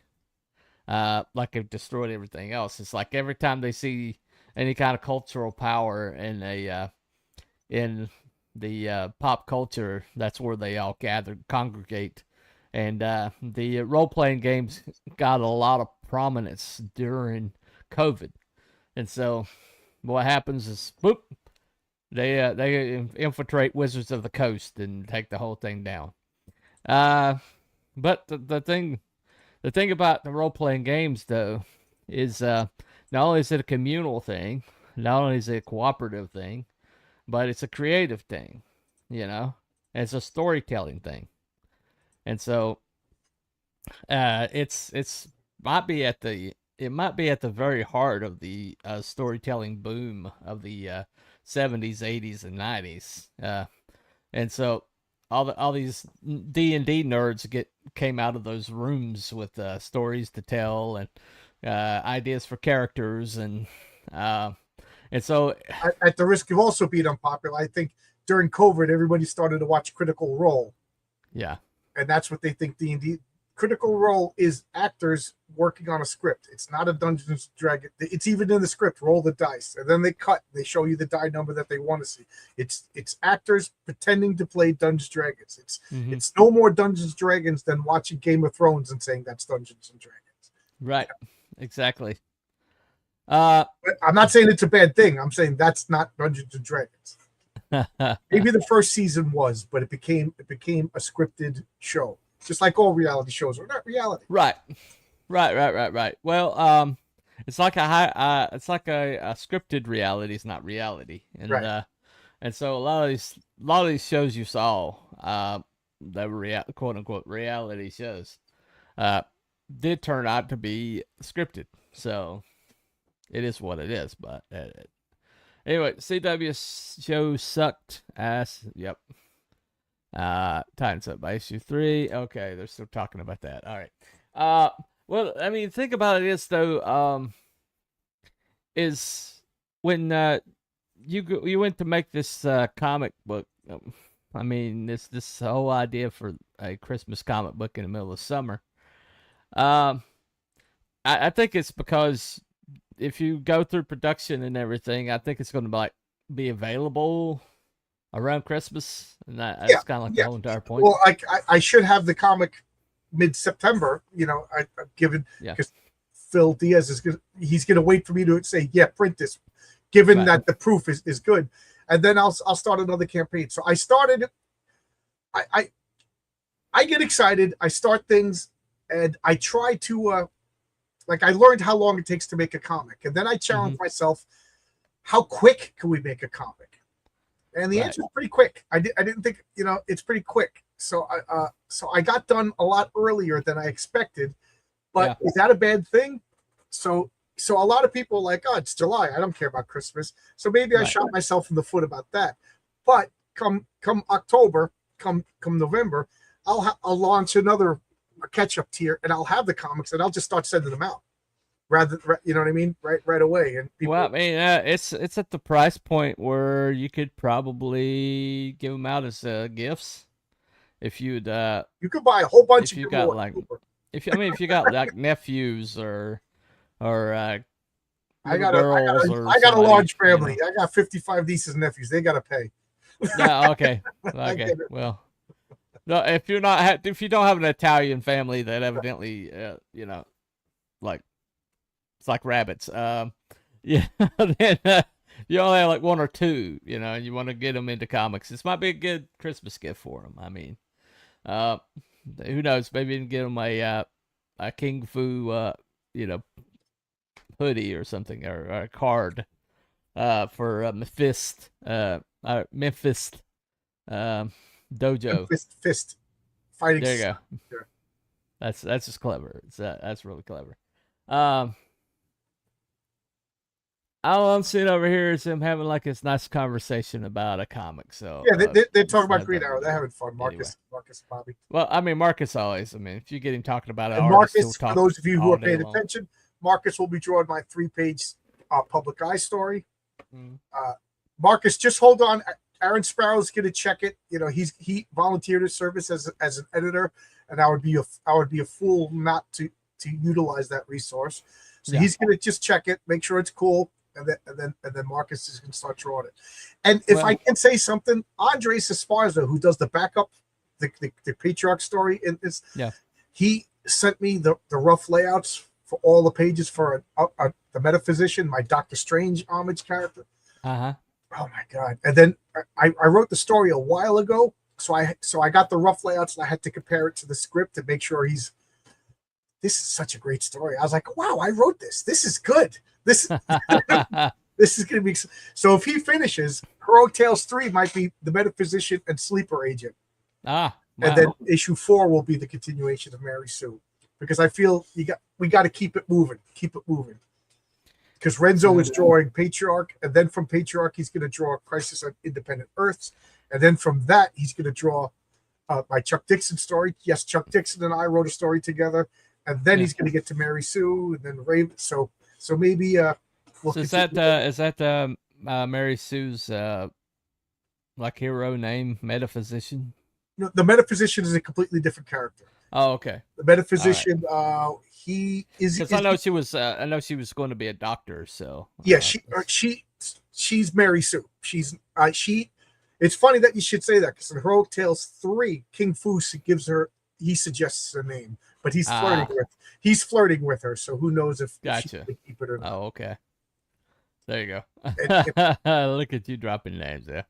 like they've destroyed everything else, is like every time they see any kind of cultural power in the pop culture, that's where they all congregate. And the role-playing games got a lot of prominence during COVID. And so what happens is, boop, they infiltrate Wizards of the Coast and take the whole thing down. But the thing about the role-playing games, though, is not only is it a communal thing, not only is it a cooperative thing, but it's a creative thing, you know? And it's a storytelling thing. And so it might be at the very heart of the storytelling boom of the 70s, 80s, and 90s. And so all these D&D nerds came out of those rooms with stories to tell and ideas for characters, and so at the risk of also being unpopular, I think during COVID everybody started to watch Critical Role. Yeah. And that's what they think D&D. Critical Role is actors working on a script. It's not a Dungeons & Dragons. It's even in the script. Roll the dice, and then they cut. They show you the die number that they want to see. It's actors pretending to play Dungeons & Dragons. It's no more Dungeons & Dragons than watching Game of Thrones and saying that's Dungeons & Dragons. Right. Exactly. But I'm not saying it's a bad thing. I'm saying that's not Dungeons & Dragons. Maybe the first season was, but it became a scripted show, just like all reality shows are not reality. Right. Well, it's like a scripted reality is not reality, and Right. And so a lot of these shows you saw, that were quote unquote reality shows, did turn out to be scripted. So it is what it is. But anyway, CW show sucked ass. Yep. Time's up by issue 3. Okay, they're still talking about that. All right. Well, I mean, think about it is though, is when you went to make this comic book. I mean, this whole idea for a Christmas comic book in the middle of summer. I think it's because if you go through production and everything, I think it's going to be available around Christmas, and that's kind of like the whole entire point. Well, I should have the comic mid-September. You know, I've given because Phil Diaz he's going to wait for me to say print this, given that the proof is good, and then I'll start another campaign. So I started. I get excited. I start things, and I try to I learned how long it takes to make a comic, and then I challenge myself, how quick can we make a comic? And the answer is pretty quick. I didn't think, it's pretty quick. So I got done a lot earlier than I expected, but is that a bad thing? So a lot of people are like, oh, it's July, I don't care about Christmas. So maybe I shot myself in the foot about that. But come October, come November, I'll launch another catch-up tier, and I'll have the comics, and I'll just start sending them out. You know what I mean? Right away. And people, well, I mean, it's at the price point where you could probably give them out as gifts. If you'd you could buy a whole bunch. If you got if you got like nephews or I got a large family. I got 55 nieces and nephews. They got to pay. Yeah. Okay. Okay. Well, no. If you don't have an Italian family that evidently, like. It's like rabbits. Then you only have like one or two, and you want to get them into comics. This might be a good Christmas gift for them. I mean, who knows? Maybe you can get them a King Fu, hoodie or something, or a card for Memphis Dojo. Fist fighting. There you go. Sure. That's just clever. That's really clever. All I'm seeing over here is them having like this nice conversation about a comic. So they're talking about Green Arrow. They're having fun. Marcus, Bobby. Well, I mean, Marcus always. I mean, if you get him talking about it, and Marcus, for those of you who are paying attention, Marcus will be drawing my 3-page public eye story. Marcus, just hold on. Aaron Sparrow's going to check it. You know, he volunteered his service as an editor, and I would be a fool not to utilize that resource. So he's going to just check it, make sure it's cool, and then Marcus is going to start drawing it. And if I can say something, Andres Esparza, who does the backup, the Patriarch story in this, he sent me the rough layouts for all the pages for the Metaphysician, my Doctor Strange homage character. Oh my God! And then I wrote the story a while ago, so I got the rough layouts, and I had to compare it to the script to make sure this is such a great story. I was like, wow, I wrote this. This is good. This this is going to be so. If he finishes, Heroic Tales 3 might be the Metaphysician and Sleeper Agent. Wow. And then issue 4 will be the continuation of Mary Sue, because I feel we got to keep it moving. Because Renzo is drawing Patriarch, and then from Patriarch he's going to draw Crisis on Independent Earths, and then from that he's going to draw my Chuck Dixon story. Yes, Chuck Dixon and I wrote a story together, and then he's going to get to Mary Sue, and then Raven. So maybe we'll is that Mary Sue's like hero name, Metaphysician? No, the Metaphysician is a completely different character. Oh, okay. The Metaphysician, he is. Because I know she was. I know she was going to be a doctor. So yeah, she's Mary Sue. She's she. It's funny that you should say that, because in Heroic Tales 3, King Fu gives her. He suggests a name, but he's flirting with her. So who knows if she can keep it or not. Oh, okay. There you go. Look at you dropping names there.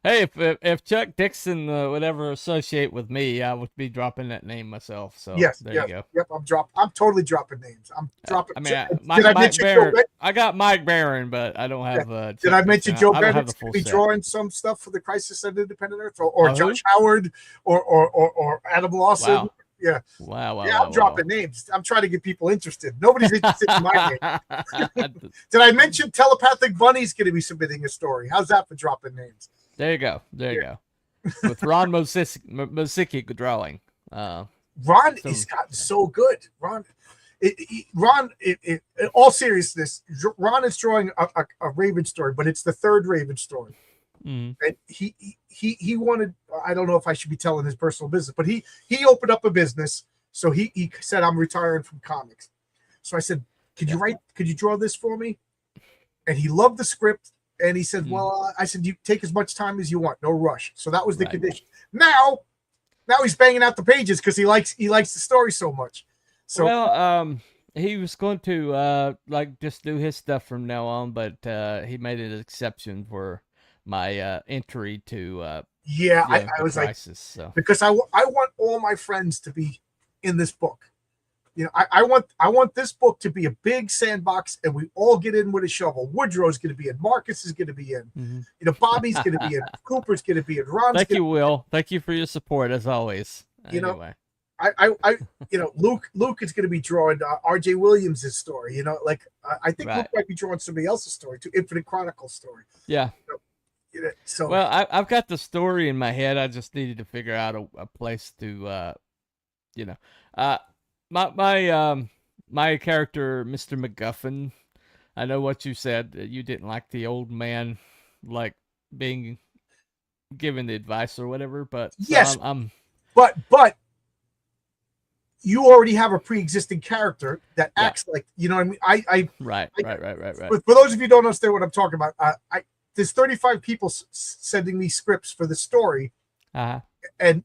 Hey, if Chuck Dixon would ever associate with me, I would be dropping that name myself. So there you go. Yep, I'm totally dropping names. I'm dropping. I mean, Mike Barron. I got Mike Barron, but I don't have. Did I mention Joe Bennett's going to be drawing some stuff for the Crisis on Independent Earth, or Josh Howard, or Adam Lawson? Wow. Yeah. Wow. Yeah, I'm dropping names. I'm trying to get people interested. Nobody's interested in my name. Did I mention Telepathic Bunny's going to be submitting a story? How's that for dropping names? There you go. With Ron Mosicki drawing. Ron has gotten so good. Ron, in all seriousness, Ron is drawing a Raven story, but it's the third Raven story. And he wanted. I don't know if I should be telling his personal business, but he opened up a business. So he said, "I'm retiring from comics." So I said, "Could you draw this for me?" And he loved the script. And he said, "Well," I said, "You take as much time as you want, no rush." So that was the condition. Now he's banging out the pages because he likes the story so much. So he was going to just do his stuff from now on, but he made an exception for my entry to I was Crisis, like, because I want all my friends to be in this book. You know, I want this book to be a big sandbox, and we all get in with a shovel. Woodrow's going to be in. Marcus is going to be in. You know, Bobby's going to be in. Cooper's going to be in. Ron's. Thank you, Will. Thank you for your support as always. You know, I Luke is going to be drawing R.J. Williams' story. You know, like I think Luke might be drawing somebody else's story too. Infinite Chronicles story. Yeah. You know, so well, I've got the story in my head. I just needed to figure out a place to, My character, Mr. MacGuffin, I know what you said. You didn't like the old man, like, being given the advice or whatever, but... Yes, but you already have a pre-existing character that acts like, you know what I mean? Right. For those of you who don't understand what I'm talking about, there's 35 people sending me scripts for the story, and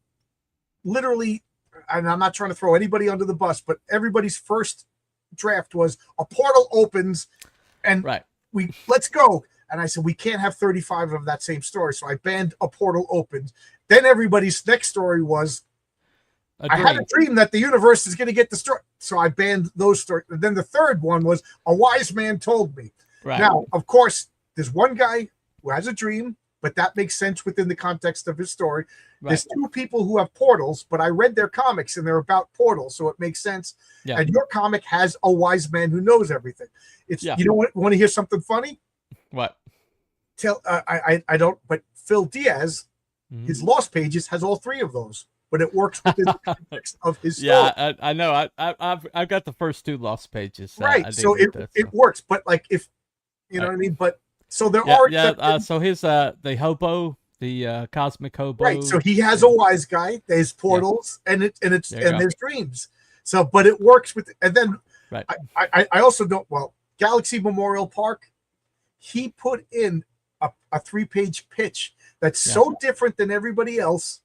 literally... And I'm not trying to throw anybody under the bus, but everybody's first draft was a portal opens and let's go. And I said, we can't have 35 of that same story. So I banned a portal opens. Then everybody's next story was, I had a dream that the universe is going to get destroyed. So I banned those stories. And then the third one was, a wise man told me. Now, of course, there's one guy who has a dream, but that makes sense within the context of his story. There's two people who have portals, but I read their comics and they're about portals, so it makes sense. And your comic has a wise man who knows everything. It's you know what? Want to hear something funny? What? I don't. But Phil Diaz, his Lost Pages has all three of those, but it works within the context of his story. Yeah, I know. I've got the first two Lost Pages. Right, so it works. But like if you know what I mean, but So there Yeah, are yeah. So his the hobo, the cosmic hobo. right. So he has a wise guy. There's portals, and there's dreams. So, but it works with. And then, right. I also don't. Well, Galaxy Memorial Park, he put in a 3-page pitch that's so different than everybody else.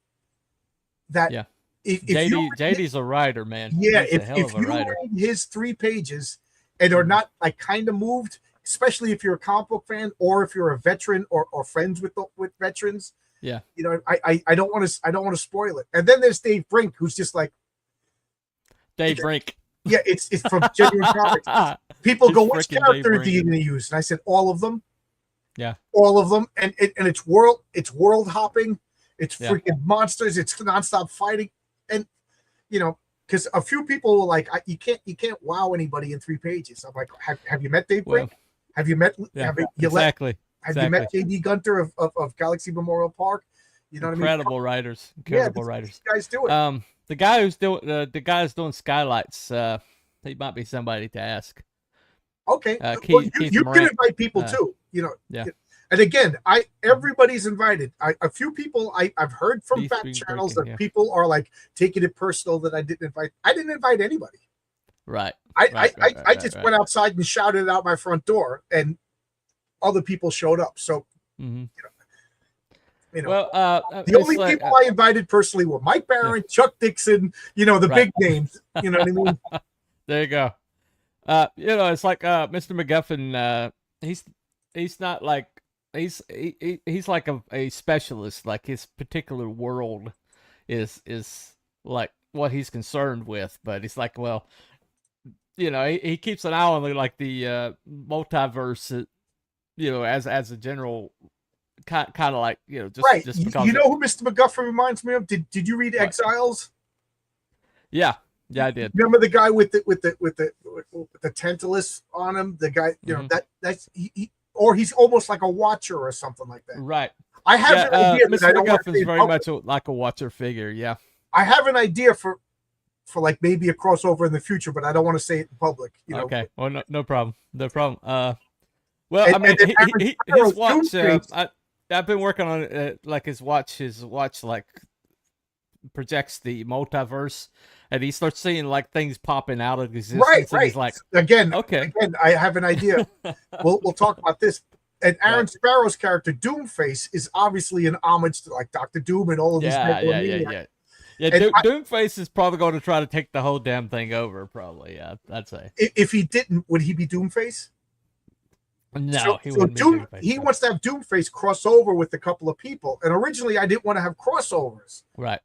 That if JD's a writer, man. Yeah, if you read his 3 pages and are not like kind of moved, especially if you're a comic book fan or if you're a veteran or friends with veterans. Yeah, you know, I don't want to spoil it. And then there's Dave Brink, who's just like Dave Brink. Yeah, it's from Genuine Comics. People go, which character do you use? And I said, all of them. Yeah, all of them, and it's world hopping. It's freaking monsters. It's nonstop fighting, and you know, because a few people were like, you can't wow anybody in 3 pages. I'm like, have you met Dave Brink? Have you met? Have you met JD Gunter of Galaxy Memorial Park? You know what I mean? Incredible writers. Incredible writers. These guys do it. The guy who's doing Skylights, he might be somebody to ask. Okay, Keith you can invite people too. You know, yeah. And again, everybody's invited. A few people I've heard from back channels that people are like taking it personal that I didn't invite. I didn't invite anybody. Right. I just went outside and shouted out my front door, and other people showed up. So, you know, well, the only people I invited personally were Mike Barron, Chuck Dixon. You know, the big names. You know what I mean? There you go. You know, it's like Mr. McGuffin. He's not like he's like a specialist. Like his particular world is like what he's concerned with. But he's like, well, you know, he keeps an eye on like the multiverse. You know, as a general kind of like, you know, just because you know who Mr. McGuffin reminds me of. Did you read Exiles? Yeah, I did. Remember the guy with the Tantalus on him? The guy, you know, that's he or he's almost like a Watcher or something like that. Right. I have an idea. Mr. McGuffin's very much like a Watcher figure. Yeah. I have an idea for like maybe a crossover in the future, but I don't want to say it in public. You know? Okay. Well, no problem. No problem. Well, I mean, his watch. I've been working on it. Like his watch like projects the multiverse, and he starts seeing like things popping out of existence. Right. And he's like, again, I have an idea. we'll talk about this. And Aaron Sparrow's character Doomface is obviously an homage to like Dr. Doom and all of these. Yeah. Doomface is probably going to try to take the whole damn thing over. Probably, yeah. I'd say. If he didn't, would he be Doomface? No, he wants to have Doomface cross over with a couple of people. And originally I didn't want to have crossovers. Right.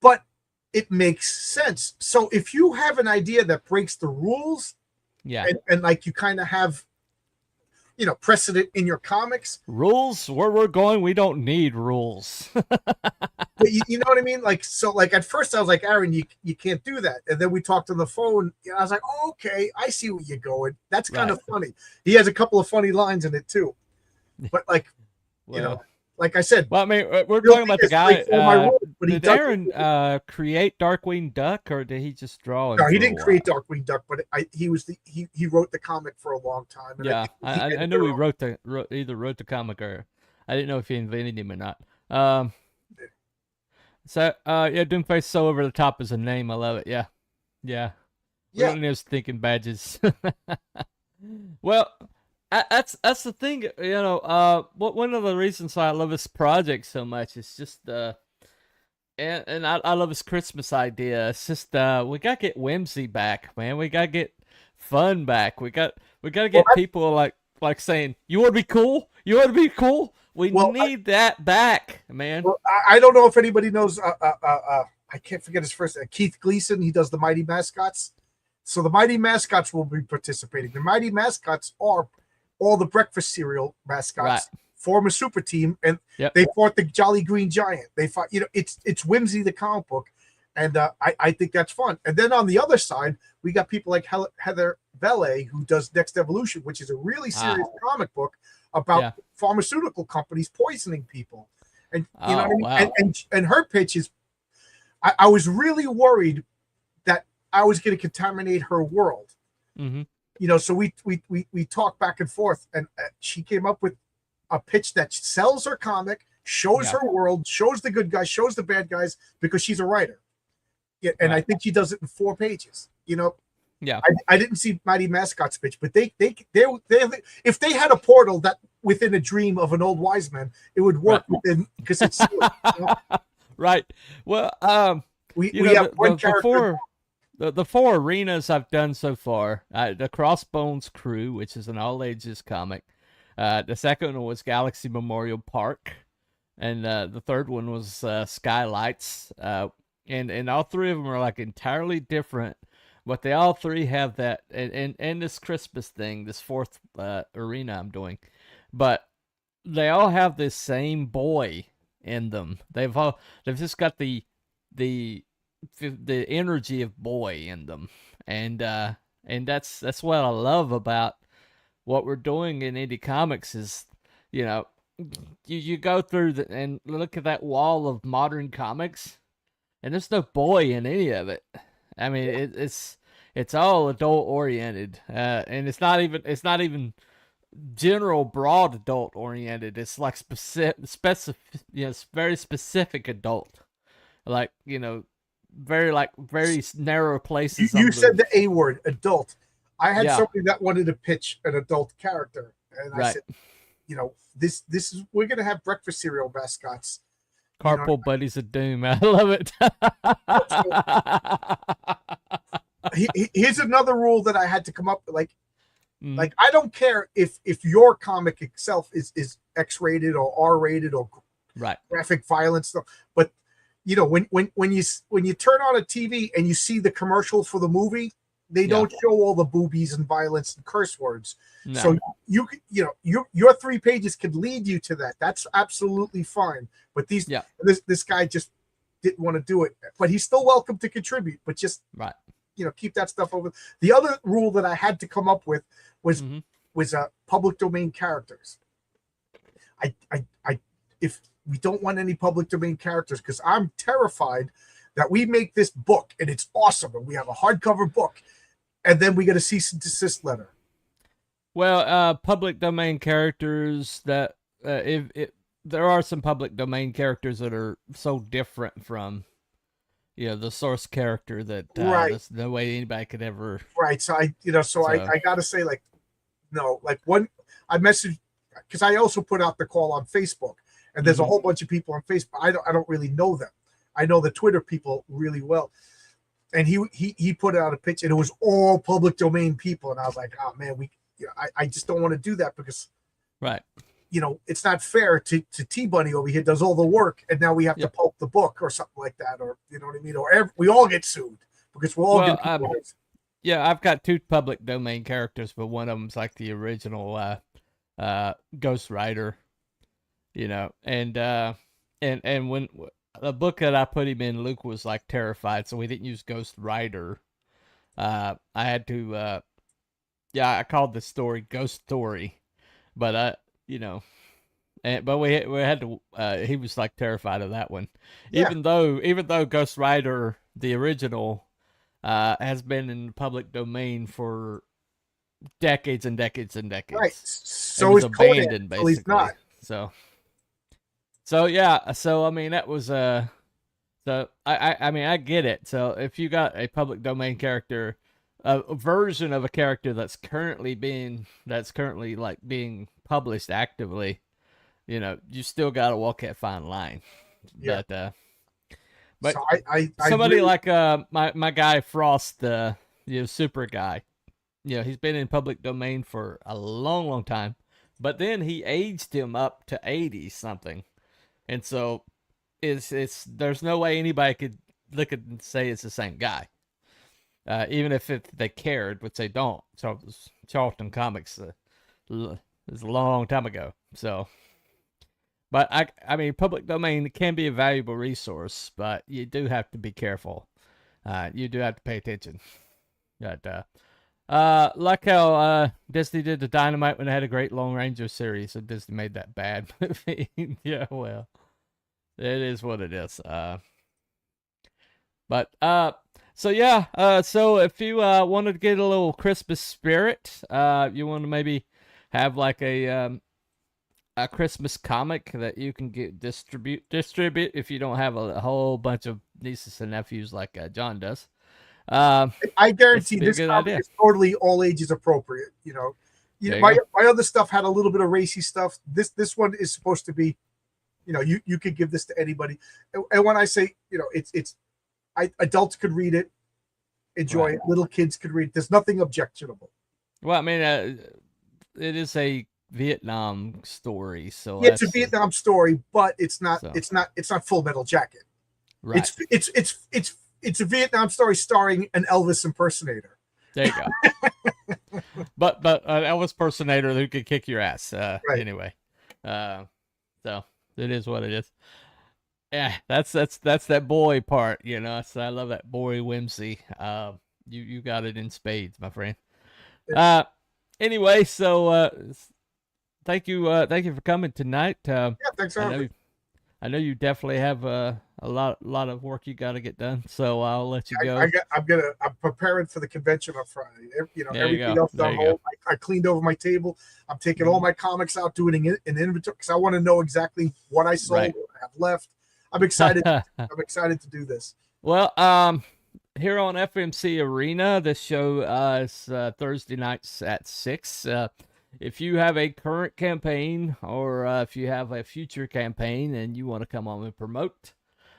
But it makes sense. So if you have an idea that breaks the rules, and like you kind of have, you know, precedent in your comics. Rules, where we're going, we don't need rules. But you know what I mean? Like, so like at first I was like, Aaron, you can't do that. And then we talked on the phone. And I was like, oh, okay, I see where you're going. That's kind of funny. He has a couple of funny lines in it too. But like, you know, like I said. Well, I mean, we're talking about the guy. Did Aaron create Darkwing Duck, or did he just draw him? No, he didn't create Darkwing Duck, but he wrote the comic for a long time. And I knew he wrote the comic, or I didn't know if he invented him or not. So Doomface so over the top as a name. I love it. Yeah. One of those thinking badges. Well. That's the thing, you know. One of the reasons why I love this project so much is just and I love his Christmas idea. It's just we gotta get whimsy back, man. We gotta get fun back. We gotta get people like saying, "You want to be cool? You want to be cool?" We need that back, man. Well, I don't know if anybody knows. I can't forget his first name. Keith Gleason. He does the Mighty Mascots. So the Mighty Mascots will be participating. The Mighty Mascots are all the breakfast cereal mascots form a super team, and they fought the Jolly Green Giant. They fought, you know, it's Whimsy the comic book, and I think that's fun. And then on the other side, we got people like Heather Vele, who does Next Evolution, which is a really serious comic book about pharmaceutical companies poisoning people. And you know what I mean? And her pitch is, I was really worried that I was going to contaminate her world. Mm-hmm. so we talked back and forth, and she came up with a pitch that sells her comic, shows her world, shows the good guys, shows the bad guys, because she's a writer. Yeah, and I think she does it in 4 pages. Yeah. I didn't see Mighty Mascot's pitch, but they if they had a portal that within a dream of an old wise man, it would work within, because it's right. Well, we have one character. The 4 arenas I've done so far, the Crossbones Crew, which is an all ages comic. The second one was Galaxy Memorial Park, and the third one was Skylights. And all 3 of them are like entirely different, but they all 3 have that. And this Christmas thing, this 4th arena I'm doing, but they all have this same boy in them. They've just got the energy of boy in them, and that's what I love about what we're doing in indie comics is, you go through and look at that wall of modern comics, and there's no boy in any of it. I mean, it's all adult oriented, and it's not even general broad adult oriented. It's like very specific adult, like very narrow places. You said the A word, adult. I had somebody that wanted to pitch an adult character, and I said, this is, we're gonna have breakfast cereal mascots. Carpool Buddies of Doom. I love it. Here's another rule that I had to come up with. Like I don't care if your comic itself is X-rated or R-rated or graphic violence stuff, but when you turn on a TV and you see the commercial for the movie, they don't show all the boobies and violence and curse words. No. So your 3 pages could lead you to that. That's absolutely fine. But this guy just didn't want to do it. But he's still welcome to contribute. But just keep that stuff over. The other rule that I had to come up with was public domain characters. If we don't want any public domain characters, because I'm terrified that we make this book and it's awesome and we have a hardcover book, and then we get a cease and desist letter. Well, public domain characters that if there are some public domain characters that are so different from the source character that there's no way anybody could ever. Right. So I gotta say, one I messaged, because I also put out the call on Facebook, and there's a whole bunch of people on Facebook. I don't really know them. I know the Twitter people really well. And he put out a pitch, and it was all public domain people. And I was like, oh man, I just don't want to do that, because it's not fair to T-Bunny over here, does all the work, and now we have to pulp the book or something like that, or you know what I mean? Or we all get sued because we're all I've got 2 public domain characters, but one of them's like the original Ghost Rider, and when the book that I put him in, Luke was like terrified, so we didn't use Ghost Rider. I had to, I called the story Ghost Story, but but we had to. He was like terrified of that one, even though Ghost Rider, the original, has been in the public domain for decades and decades and decades. Right. So it was abandoned, basically. He's not. So yeah. So I mean, that was So I mean, I get it. So if you got a public domain character, a version of a character that's currently being published actively, you still got to walk that fine line. Yeah. But so somebody really... like my guy Frost, super guy, he's been in public domain for a long, long time, but then he aged him up to 80 something, and so there's no way anybody could look at and say it's the same guy, even if they cared, which they don't. So Charlton Comics is a long time ago. So, but I mean, public domain can be a valuable resource, but you do have to be careful. You do have to pay attention. But like how Disney did the Dynamite when they had a great Lone Ranger series, so Disney made that bad movie. Yeah, well, it is what it is. But So yeah, so if you wanted to get a little Christmas spirit, you want to maybe have like a Christmas comic that you can get distribute if you don't have a whole bunch of nieces and nephews like John does. I It's guarantee be a this good comic idea. is totally all ages appropriate. There you My go. other stuff had a little bit of racy stuff. This one is supposed to be, you could give this to anybody. And when I say, adults could read it, enjoy Right. it. Little kids could read it. There's nothing objectionable. Well, I mean, it is a Vietnam story, so Yeah, it's a that's Vietnam story, but it's not. So. It's not Full Metal Jacket. right. It's a Vietnam story starring an Elvis impersonator. There you go. but an Elvis impersonator who could kick your ass. Right. Anyway, so it is what it is. Yeah, that's that boy part, So I love that boy whimsy. You got it in spades, my friend. Anyway, so thank you for coming tonight. Yeah, thanks for having me. I know you definitely have a lot of work you got to get done, so I'll let you go. I'm preparing for the convention on Friday. Everything else There on you hold. I cleaned over my table. I'm taking all my comics out, doing an inventory because I want to know exactly what I sold, Right. what I have left. I'm excited. I'm excited to do this. Well, here on FMC Arena, this show is Thursday nights at 6. If you have a current campaign or if you have a future campaign and you want to come on and promote,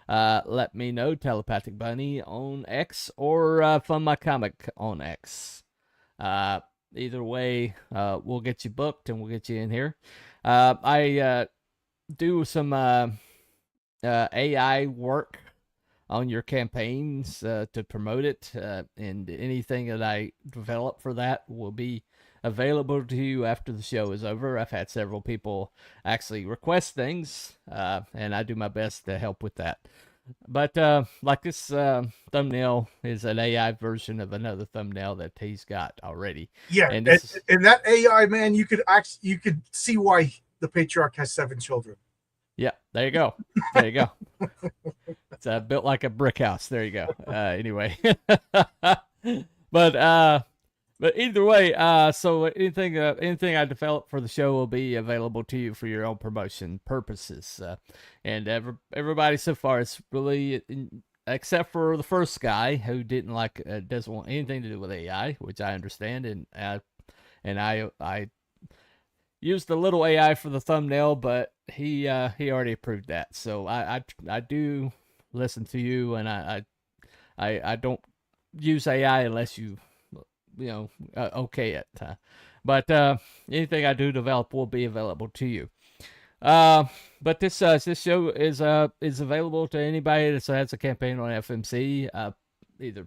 let me know. Telepathic Bunny on X or Fund My Comic on X. Either way, we'll get you booked and we'll get you in here. I do some AI work on your campaigns to promote it, and anything that I develop for that will be available to you after the show is over. I've had several people actually request things, and I do my best to help with that. But like this thumbnail is an AI version of another thumbnail that he's got already. Yeah, and that AI, man, you could see why the Patriarch has 7 children. Yeah, there you go. There you go. It's built like a brick house. There you go. Anyway, but either way, so anything I develop for the show will be available to you for your own promotion purposes. And everybody so far is really, except for the first guy who doesn't want anything to do with AI, which I understand, and I used a little AI for the thumbnail, but he already approved that. So I do listen to you, and I don't use AI unless you okay it. But anything I do develop will be available to you. But this show is available to anybody that has a campaign on FMC, either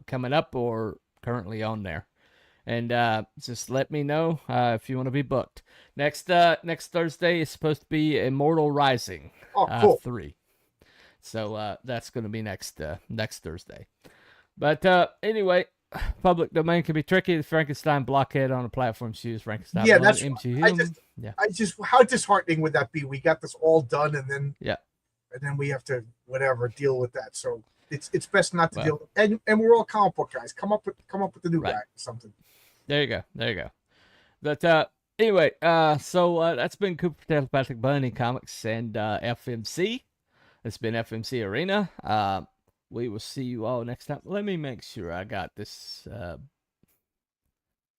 coming up or currently on there. And just let me know if you want to be booked. Next Thursday is supposed to be Immortal Rising. Oh, cool. 3. So that's going to be next Thursday. But anyway, public domain can be tricky. The Frankenstein blockhead on a platform shoes. Frankenstein. Yeah, that's yeah. How disheartening would that be? We got this all done, and then and then we have to deal with that. So it's best not to deal with. And we're all comic book guys. Come up with the new guy or something. There you go. But anyway, so that's been Cooper Telepathic Bunny Comics and FMC. It's been FMC Arena. We will see you all next time. Let me make sure I got this.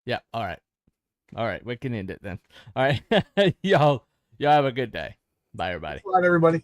Yeah, all right. We can end it then. All right, y'all have a good day. Bye, everybody. Bye, everybody.